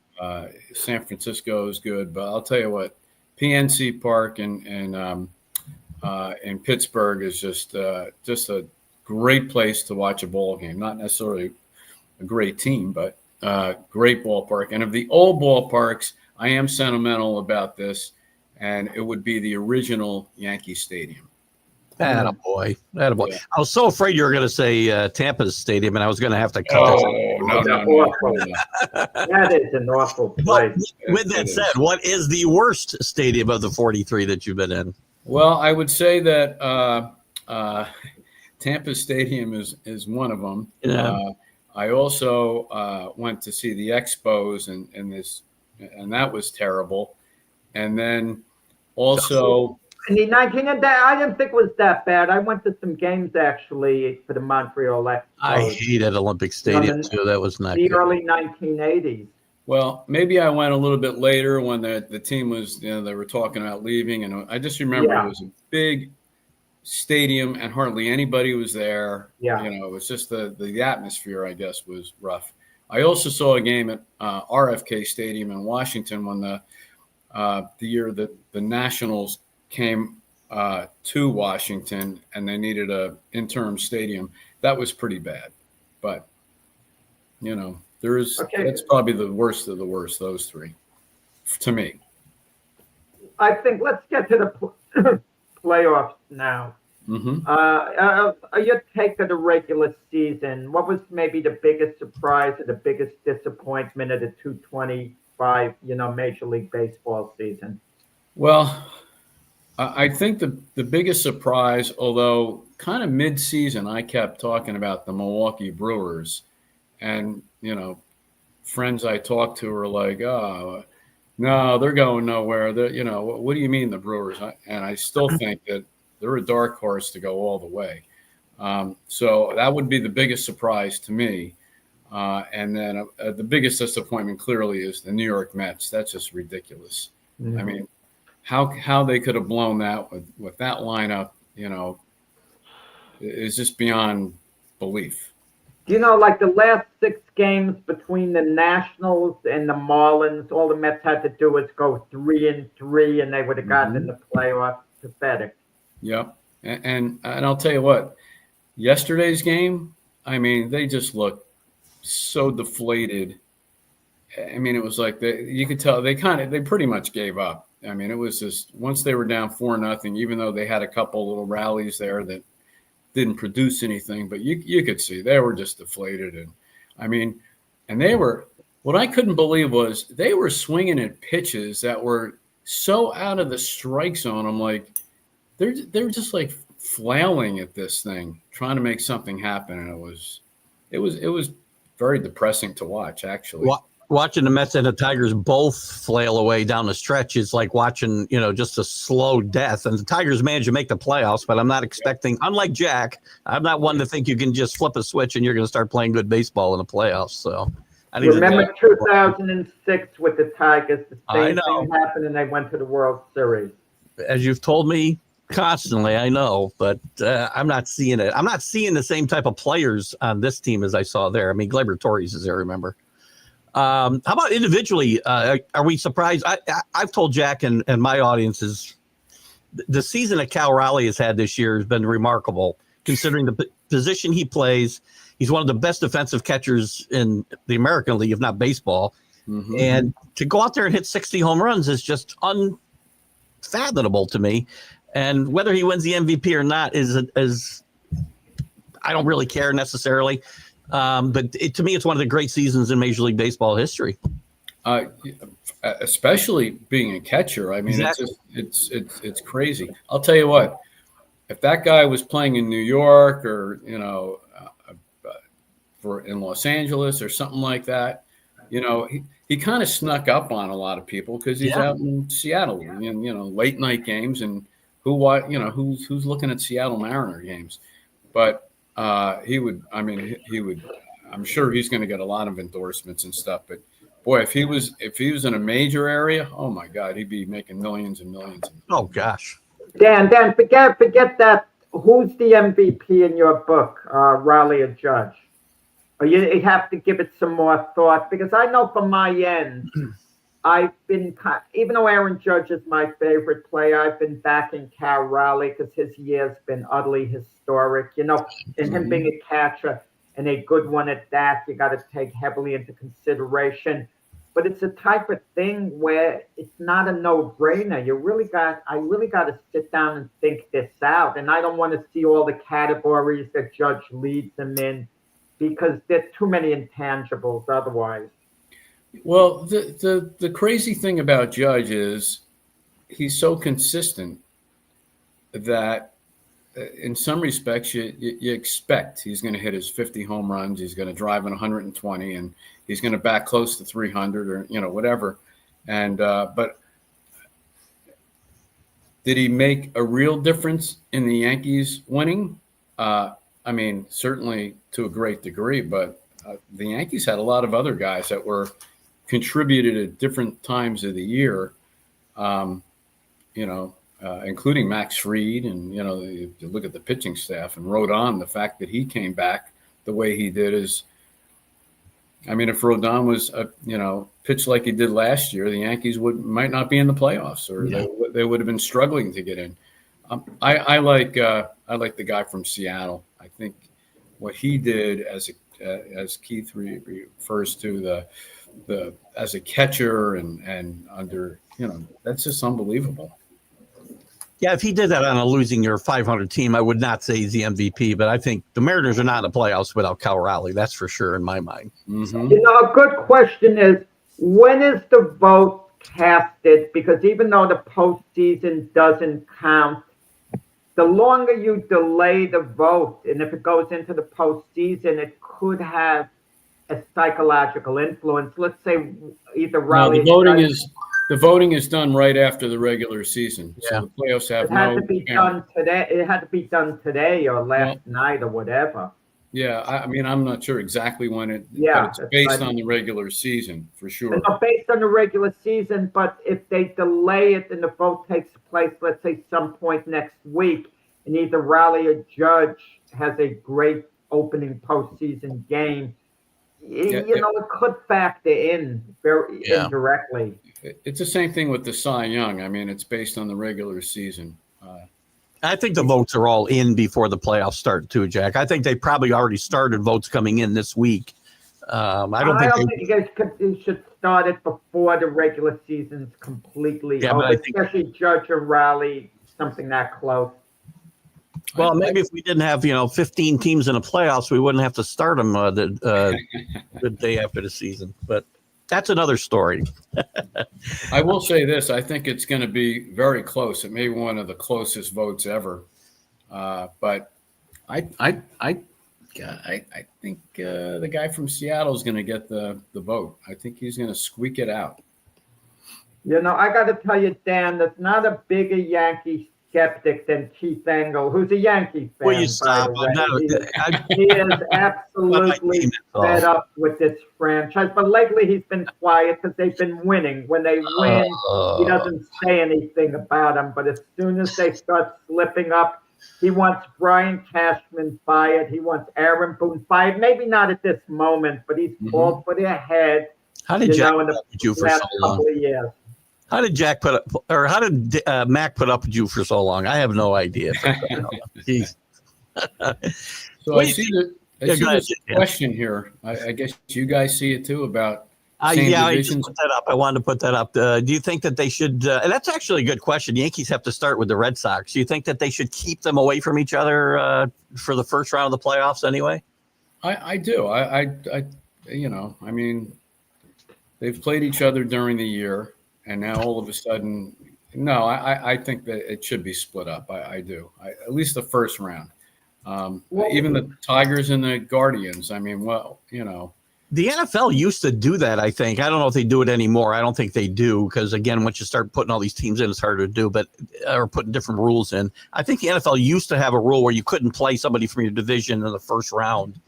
S3: San Francisco is good, but I'll tell you what, PNC Park and Pittsburgh is just a great place to watch a ball game. Not necessarily a great team, but great ballpark. And of the old ballparks, I am sentimental about this, and it would be the original Yankee Stadium.
S1: Attaboy. Yeah. I was so afraid you were going to say Tampa's stadium, and I was going to have to cut this.
S3: No.
S2: That is an awful place.
S1: With that said, what is the worst stadium of the 43 that you've been in?
S3: Well, I would say that Tampa Stadium is one of them.
S1: Yeah.
S3: I also went to see the Expos and that was terrible. And then also
S2: I didn't think it was that bad. I went to some games actually for the Montreal Expos.
S1: I hated Olympic Stadium too. That was not good.
S2: Early 1980s.
S3: Well, maybe I went a little bit later when the team was, they were talking about leaving, and I just remember it was a big stadium and hardly anybody was there.
S2: Yeah.
S3: It was just the atmosphere, I guess, was rough. I also saw a game at RFK Stadium in Washington when the year that the Nationals came to Washington and they needed a interim stadium. That was pretty bad, but that's probably the worst of the worst, those three to me.
S2: I think let's get to the playoffs now. Your take of the regular season, what was maybe the biggest surprise or the biggest disappointment of the 225 Major League Baseball season?
S3: Well, I think the biggest surprise, although kind of mid-season, I kept talking about the Milwaukee Brewers, and friends I talked to were like, "Oh, no, they're going nowhere." What do you mean the Brewers? And I still think that they're a dark horse to go all the way. So that would be the biggest surprise to me. And then the biggest disappointment clearly is the New York Mets. That's just ridiculous. Mm-hmm. I mean, how they could have blown that with that lineup, is just beyond belief.
S2: Like the last 6 games between the Nationals and the Marlins, all the Mets had to do was go 3-3, and they would have gotten in the playoffs. Pathetic.
S3: Yep. And I'll tell you what, yesterday's game, I mean, they just looked so deflated. I mean, it was like you could tell they pretty much gave up. I mean, it was just once they were down 4-0, even though they had a couple little rallies there that didn't produce anything, but you could see they were just deflated. And I mean, and they were, what I couldn't believe was they were swinging at pitches that were so out of the strike zone. I'm like, they're just like flailing at this thing, trying to make something happen. And it was very depressing to watch, actually.
S1: Watching the Mets and the Tigers both flail away down the stretch is like watching, just a slow death. And the Tigers managed to make the playoffs, but I'm not expecting, unlike Jack, I'm not one to think you can just flip a switch and you're going to start playing good baseball in the playoffs. So I think
S2: remember 2006 with the Tigers, the same thing happened and they went to the World Series.
S1: As you've told me constantly. I know, but I'm not seeing it. I'm not seeing the same type of players on this team as I saw there. I mean, Gleyber Torres is there, remember? How about individually? Are we surprised? I've told Jack and my audiences the season that Cal Raleigh has had this year has been remarkable, considering the position he plays. He's one of the best defensive catchers in the American League, if not baseball. Mm-hmm. And to go out there and hit 60 home runs is just unfathomable to me. And whether he wins the MVP or not is I don't really care necessarily. But to me, it's one of the great seasons in Major League Baseball history.
S3: Especially being a catcher. I mean,
S1: exactly.
S3: it's crazy. I'll tell you what, if that guy was playing in New York or, in Los Angeles or something like that, he kind of snuck up on a lot of people because he's out in Seattle and, late night games and who's looking at Seattle Mariner games. But I'm sure he's going to get a lot of endorsements and stuff, but boy, if he was in a major area, oh my God, he'd be making millions and millions.
S1: Oh gosh.
S2: Dan, forget that. Who's the MVP in your book, Raleigh or Judge? Or you have to give it some more thought, because I know from my end, I've been, even though Aaron Judge is my favorite player, I've been backing Cal Raleigh because his year's been utterly historic. And him being a catcher and a good one at that, you got to take heavily into consideration. But it's a type of thing where it's not a no-brainer. I really got to sit down and think this out. And I don't want to see all the categories that Judge leads them in, because there's too many intangibles otherwise.
S3: Well, the crazy thing about Judge is he's so consistent that in some respects you expect he's going to hit his 50 home runs, he's going to drive in 120, and he's going to back close to 300 or whatever. And but did he make a real difference in the Yankees winning? I mean, certainly to a great degree, but the Yankees had a lot of other guys that were contributed at different times of the year, including Max Fried. And, you look at the pitching staff and Rodon, the fact that he came back the way he did is, I mean, if Rodon was, pitched like he did last year, the Yankees might not be in the playoffs, or they would have been struggling to get in. I like the guy from Seattle. I think what he did as Keith refers to the as a catcher and under, that's just unbelievable.
S1: Yeah, if he did that on a losing your 500 team, I would not say he's the MVP, but I think the Mariners are not in the playoffs without Cal Raleigh. That's for sure in my mind.
S3: Mm-hmm.
S2: A good question is, when is the vote casted? Because even though the postseason doesn't count, the longer you delay the vote, and if it goes into the postseason, it could have a psychological influence. Let's say either Raleigh.
S3: No, the voting is done right after the regular season. So the playoffs have
S2: it had to be done today. It had to be done today or last night or whatever.
S3: Yeah, I mean, I'm not sure exactly when it. Yeah, but it's based on the regular season for sure.
S2: It's based on the regular season, but if they delay it and the vote takes place, let's say some point next week, and either Raleigh or Judge has a great opening postseason game, it could factor in very indirectly.
S3: It's the same thing with the Cy Young. I mean, it's based on the regular season.
S1: I think the votes are all in before the playoffs start too, Jack. I think they probably already started votes coming in this week. I don't think
S2: you guys should start it before the regular season's completely over, especially Judge or Raleigh, something that close.
S1: Well, maybe if we didn't have 15 teams in the playoffs, we wouldn't have to start them the day after the season. But that's another story.
S3: I will say this: I think it's going to be very close. It may be one of the closest votes ever. But I think the guy from Seattle is going to get the vote. I think he's going to squeak it out.
S2: I got to tell you, Dan, there's not a bigger Yankees skeptic than Keith Engle, who's a Yankees fan.
S1: Will you
S2: by
S1: stop?
S2: the way. He is absolutely fed up with this franchise. But lately he's been quiet because they've been winning. When they win, he doesn't say anything about them. But as soon as they start slipping up, he wants Brian Cashman fired. He wants Aaron Boone fired. Maybe not at this moment, but he's called for their head.
S1: How did Jack
S2: in
S1: put up with you for so long?
S2: Couple of years.
S1: How did Jack put up, or how did Mac put up with you for so long? I have no idea. Jeez.
S3: So I see this question here. I guess you guys see it too about same
S1: I
S3: divisions.
S1: just put that up. I wanted to put that up. Do you think that they should? And that's actually a good question. The Yankees have to start with the Red Sox. Do you think that they should keep them away from each other for the first round of the playoffs anyway?
S3: I do. I mean, they've played each other during the year, and now all of a sudden, no, I think that it should be split up. I do. At least the first round. Even the Tigers and the Guardians. I mean,
S1: the NFL used to do that, I think. I don't know if they do it anymore. I don't think they do because, again, once you start putting all these teams in, it's harder to do, or putting different rules in. I think the NFL used to have a rule where you couldn't play somebody from your division in the first round.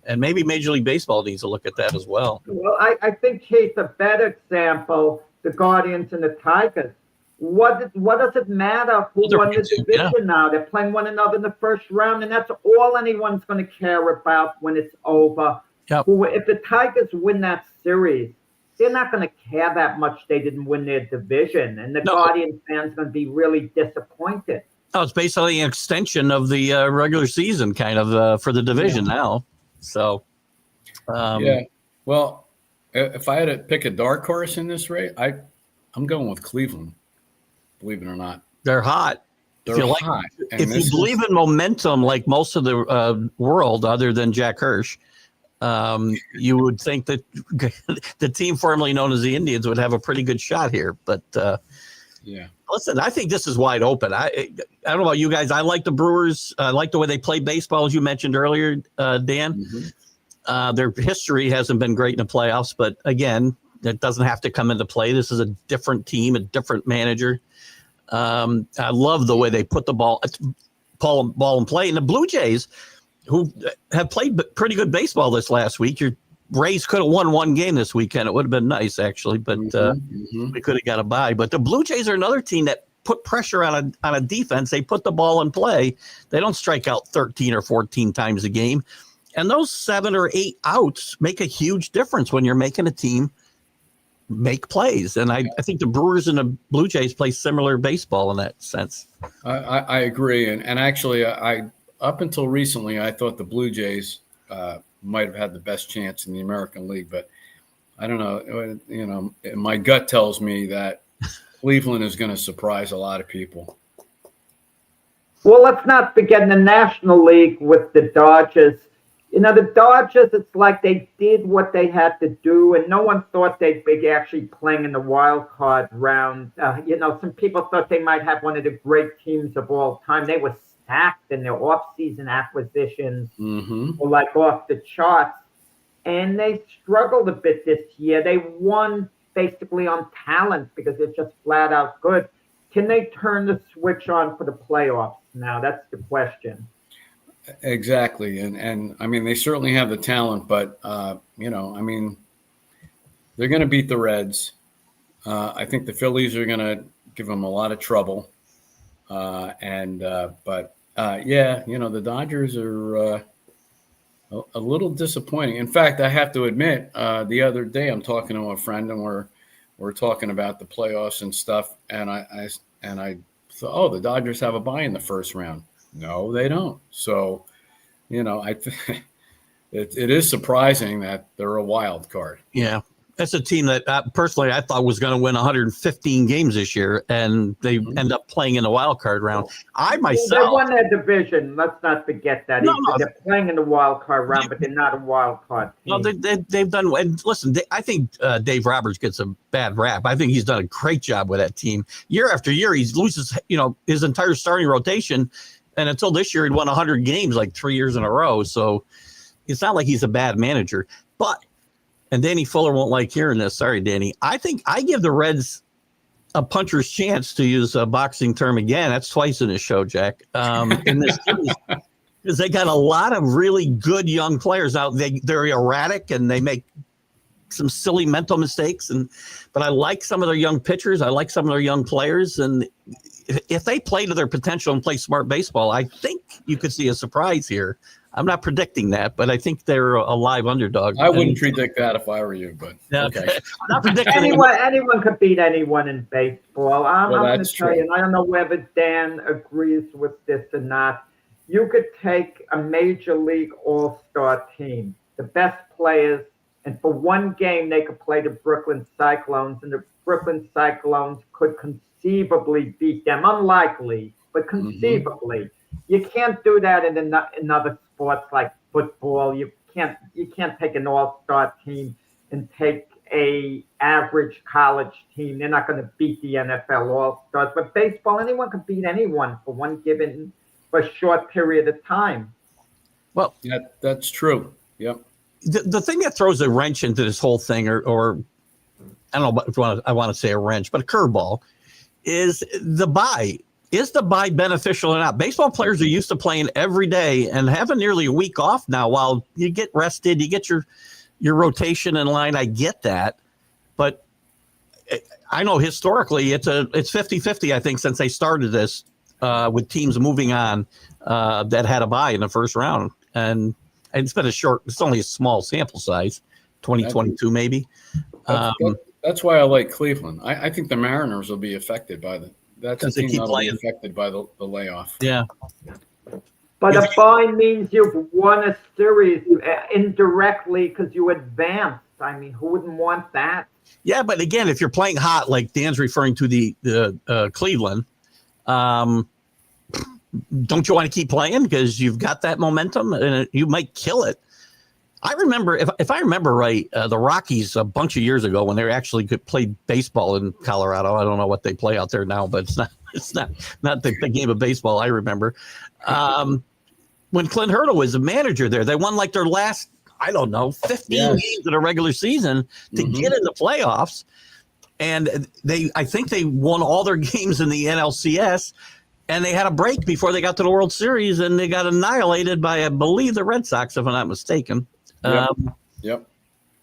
S1: And maybe Major League Baseball needs to look at that as well.
S2: Well, I think, Keith, a better example, the Guardians and the Tigers. What does it matter who won the division now? They're playing one another in the first round, and that's all anyone's going to care about when it's over.
S1: Yep.
S2: If the Tigers win that series, they're not going to care that much they didn't win their division, and the Guardian fans going to be really disappointed.
S1: Oh, it's basically an extension of the regular season kind of for the division now. So,
S3: yeah. Well, if I had to pick a dark horse in this race, I'm going with Cleveland. Believe it or not,
S1: they're hot.
S3: They're hot.
S1: If you believe in momentum, like most of the world, other than Jack Hirsch, you would think that the team formerly known as the Indians would have a pretty good shot here. But
S3: yeah,
S1: listen, I think this is wide open. I don't know about you guys. I like the Brewers. I like the way they play baseball, as you mentioned earlier, Dan. Mm-hmm. Their history hasn't been great in the playoffs, but again, that doesn't have to come into play. This is a different team, a different manager. I love the way they put the ball in play. And the Blue Jays, who have played pretty good baseball this last week, your Rays could have won one game this weekend. It would have been nice, actually, but we could have got a bye. But the Blue Jays are another team that put pressure on a defense. They put the ball in play. They don't strike out 13 or 14 times a game. And those 7 or 8 outs make a huge difference when you're making a team make plays. And I think the Brewers and the Blue Jays play similar baseball in that sense.
S3: I agree. And actually, up until recently, I thought the Blue Jays might have had the best chance in the American League. But I don't know. My gut tells me that Cleveland is going to surprise a lot of people.
S2: Well, let's not forget in the National League with the Dodgers. The Dodgers, it's like they did what they had to do, and no one thought they'd be actually playing in the wild card round. Some people thought they might have one of the great teams of all time. They were stacked, and their offseason acquisitions were like off the charts. And they struggled a bit this year. They won basically on talent because they're just flat out good. Can they turn the switch on for the playoffs now? That's the question.
S3: Exactly. And I mean, they certainly have the talent, but, they're going to beat the Reds. I think the Phillies are going to give them a lot of trouble. The Dodgers are a little disappointing. In fact, I have to admit, the other day I'm talking to a friend and we're talking about the playoffs and stuff. And I thought, the Dodgers have a bye in the first round. No, they don't. So, it is surprising that they're a wild card.
S1: Yeah. That's a team that personally I thought was going to win 115 games this year, and they end up playing in the wild card round. I myself,
S2: they won their division. Let's not forget that. No, they're playing in the wild card round, but they're not a wild card team.
S1: No, they've done. And listen, I think Dave Roberts gets a bad rap. I think he's done a great job with that team. Year after year, he loses his entire starting rotation, and until this year, he'd won 100 games like 3 years in a row. So it's not like he's a bad manager, but. And Danny Fuller won't like hearing this. Sorry, Danny. I think I give the Reds a puncher's chance, to use a boxing term again. That's twice in this show, Jack. In this series, because they got a lot of really good young players out. They're erratic and they make some silly mental mistakes. But I like some of their young pitchers. I like some of their young players. And if they play to their potential and play smart baseball, I think you could see a surprise here. I'm not predicting that, but I think they're a live underdog.
S3: I wouldn't predict that if I were you, but okay.
S1: I'm not predicting
S2: anyone could beat anyone in baseball. I'm going to tell
S3: true.
S2: you, and I don't know whether Dan agrees with this or not. You could take a major league all-star team, the best players, and for one game they could play the Brooklyn Cyclones, and the Brooklyn Cyclones could conceivably beat them. Unlikely, but conceivably. Mm-hmm. You can't do that in other sports like football. You can't take an all-star team and take a average college team. They're not going to beat the NFL all-stars. But baseball, anyone can beat anyone for for a short period of time.
S1: Well,
S3: yeah, that's true. Yep.
S1: The thing that throws a wrench into this whole thing, or I don't know if I want to say a wrench, but a curveball, is the bye. Is the bye beneficial or not? Baseball players are used to playing every day and having nearly a week off now while you get rested, you get your rotation in line. I get that. But I know historically it's 50-50, I think, since they started this with teams moving on that had a bye in the first round. And it's been it's only a small sample size, 2022 maybe.
S3: That's why I like Cleveland. I think the Mariners will be affected by that's a team that will be affected by the layoff.
S1: Yeah.
S2: But a bye means you've won a series indirectly because you advanced. I mean, who wouldn't want that?
S1: Yeah, but again, if you're playing hot, like Dan's referring to the Cleveland, don't you want to keep playing because you've got that momentum and you might kill it? I remember, if I remember right, the Rockies a bunch of years ago when they actually could play baseball in Colorado. I don't know what they play out there now, but it's not the game of baseball I remember. When Clint Hurdle was a manager there, they won like their last, 15 games in a regular season to get in the playoffs. And I think they won all their games in the NLCS. And they had a break before they got to the World Series, and they got annihilated by, I believe, the Red Sox, if I'm not mistaken.
S3: Yep.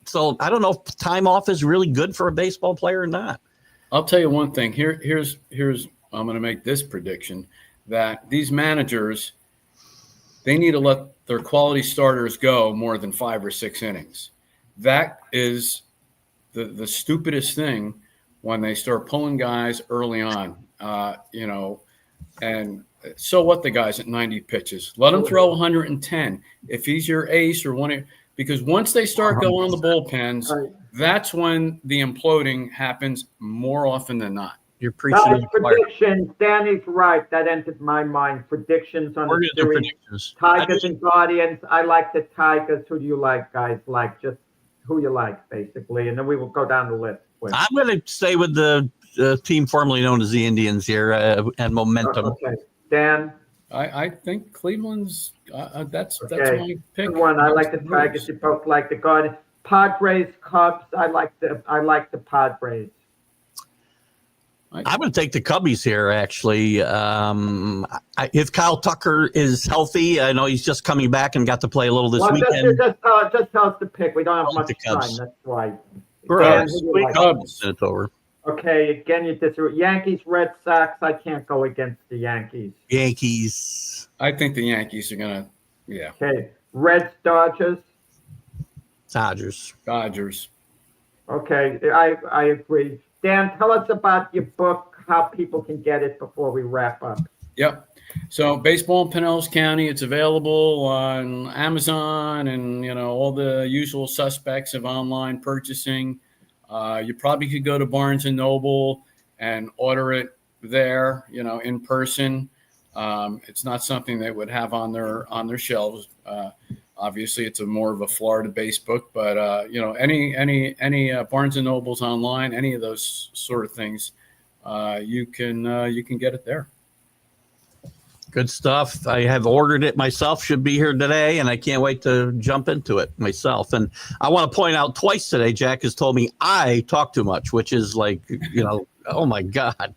S1: So I don't know if time off is really good for a baseball player or not.
S3: I'll tell you one thing. Here's I'm going to make this prediction that these managers, they need to let their quality starters go more than 5 or 6 innings. That is the stupidest thing when they start pulling guys early on. And so what, the guys at 90 pitches? Let him throw 110. If he's your ace or because once they start going on the bullpens, that's when the imploding happens more often than not.
S1: You're preaching.
S2: Predictions. Danny's right. That entered my mind. Predictions on the series.
S1: Predictions.
S2: Tigers and Guardians. I like the Tigers. Who do you like, guys? Like just who you like, basically. And then we will go down the list.
S1: I'm going to stay with the team formerly known as the Indians here and momentum.
S2: Okay. Dan?
S3: I think Cleveland's that's my pick.
S2: One. I like the Tigers. You both like the Guardians. Padres, Cubs. I like the Padres.
S1: I'm going to take the Cubbies here, actually. If Kyle Tucker is healthy, I know he's just coming back and got to play a little this weekend.
S2: Just tell us the pick. We don't have much time. That's why.
S1: Cubs. It's over.
S2: Okay, again, you disagree. Yankees, Red Sox. I can't go against the Yankees.
S1: Yankees.
S3: I think the Yankees are going to, yeah.
S2: Okay, Reds, Dodgers.
S1: Dodgers.
S2: Okay, I agree. Dan, tell us about your book, how people can get it before we wrap up.
S3: Yep. So Baseball in Pinellas County, it's available on Amazon and, all the usual suspects of online purchasing. You probably could go to Barnes & Noble and order it there, in person. It's not something they would have on their shelves. Obviously, it's more of a Florida-based book, but any Barnes & Nobles online, any of those sort of things, you can get it there.
S1: Good stuff. I have ordered it myself, should be here today, and I can't wait to jump into it myself. And I want to point out twice today, Jack has told me I talk too much, which is like, Oh my God.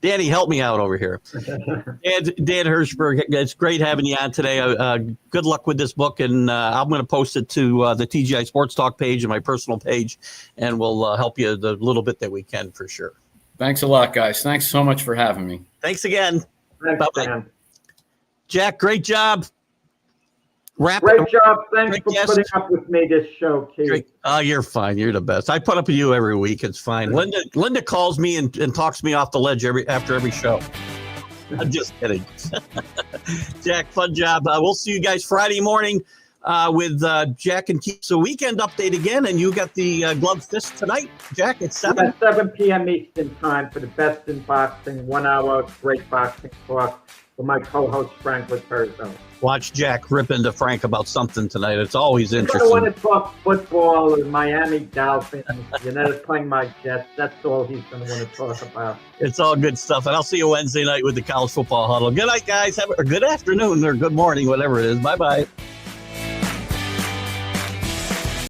S1: Danny, help me out over here. Dan Hirshberg, it's great having you on today. Good luck with this book, and I'm going to post it to the TGI Sports Talk page and my personal page, and we'll help you the little bit that we can for sure.
S3: Thanks a lot, guys. Thanks so much for having me.
S1: Thanks again.
S2: Thanks,
S1: Bye-bye.
S2: Dan.
S1: Jack, great job.
S2: Great job. Thanks
S1: Great
S2: for
S1: guest.
S2: putting up with me this show, Keith.
S1: Great. Oh, you're fine. You're the best. I put up with you every week. It's fine. Linda calls me and talks me off the ledge after every show. I'm just kidding. Jack, fun job. We'll see you guys Friday morning with Jack and Keith. So weekend update again, and you got the glove fist tonight, Jack, at 7?
S2: At 7 p.m. Eastern Time for the best in boxing, 1 hour of great boxing talk with my co-host, Frank Lizzo.
S1: Watch Jack rip into Frank about something tonight. It's always
S2: I
S1: interesting.
S2: want to talk football or Miami Dolphins. They're playing my Jets. That's all he's going to want to talk about.
S1: It's all good stuff. And I'll see you Wednesday night with the college football huddle. Good night, guys. Have a good afternoon or good morning, whatever it is. Bye-bye.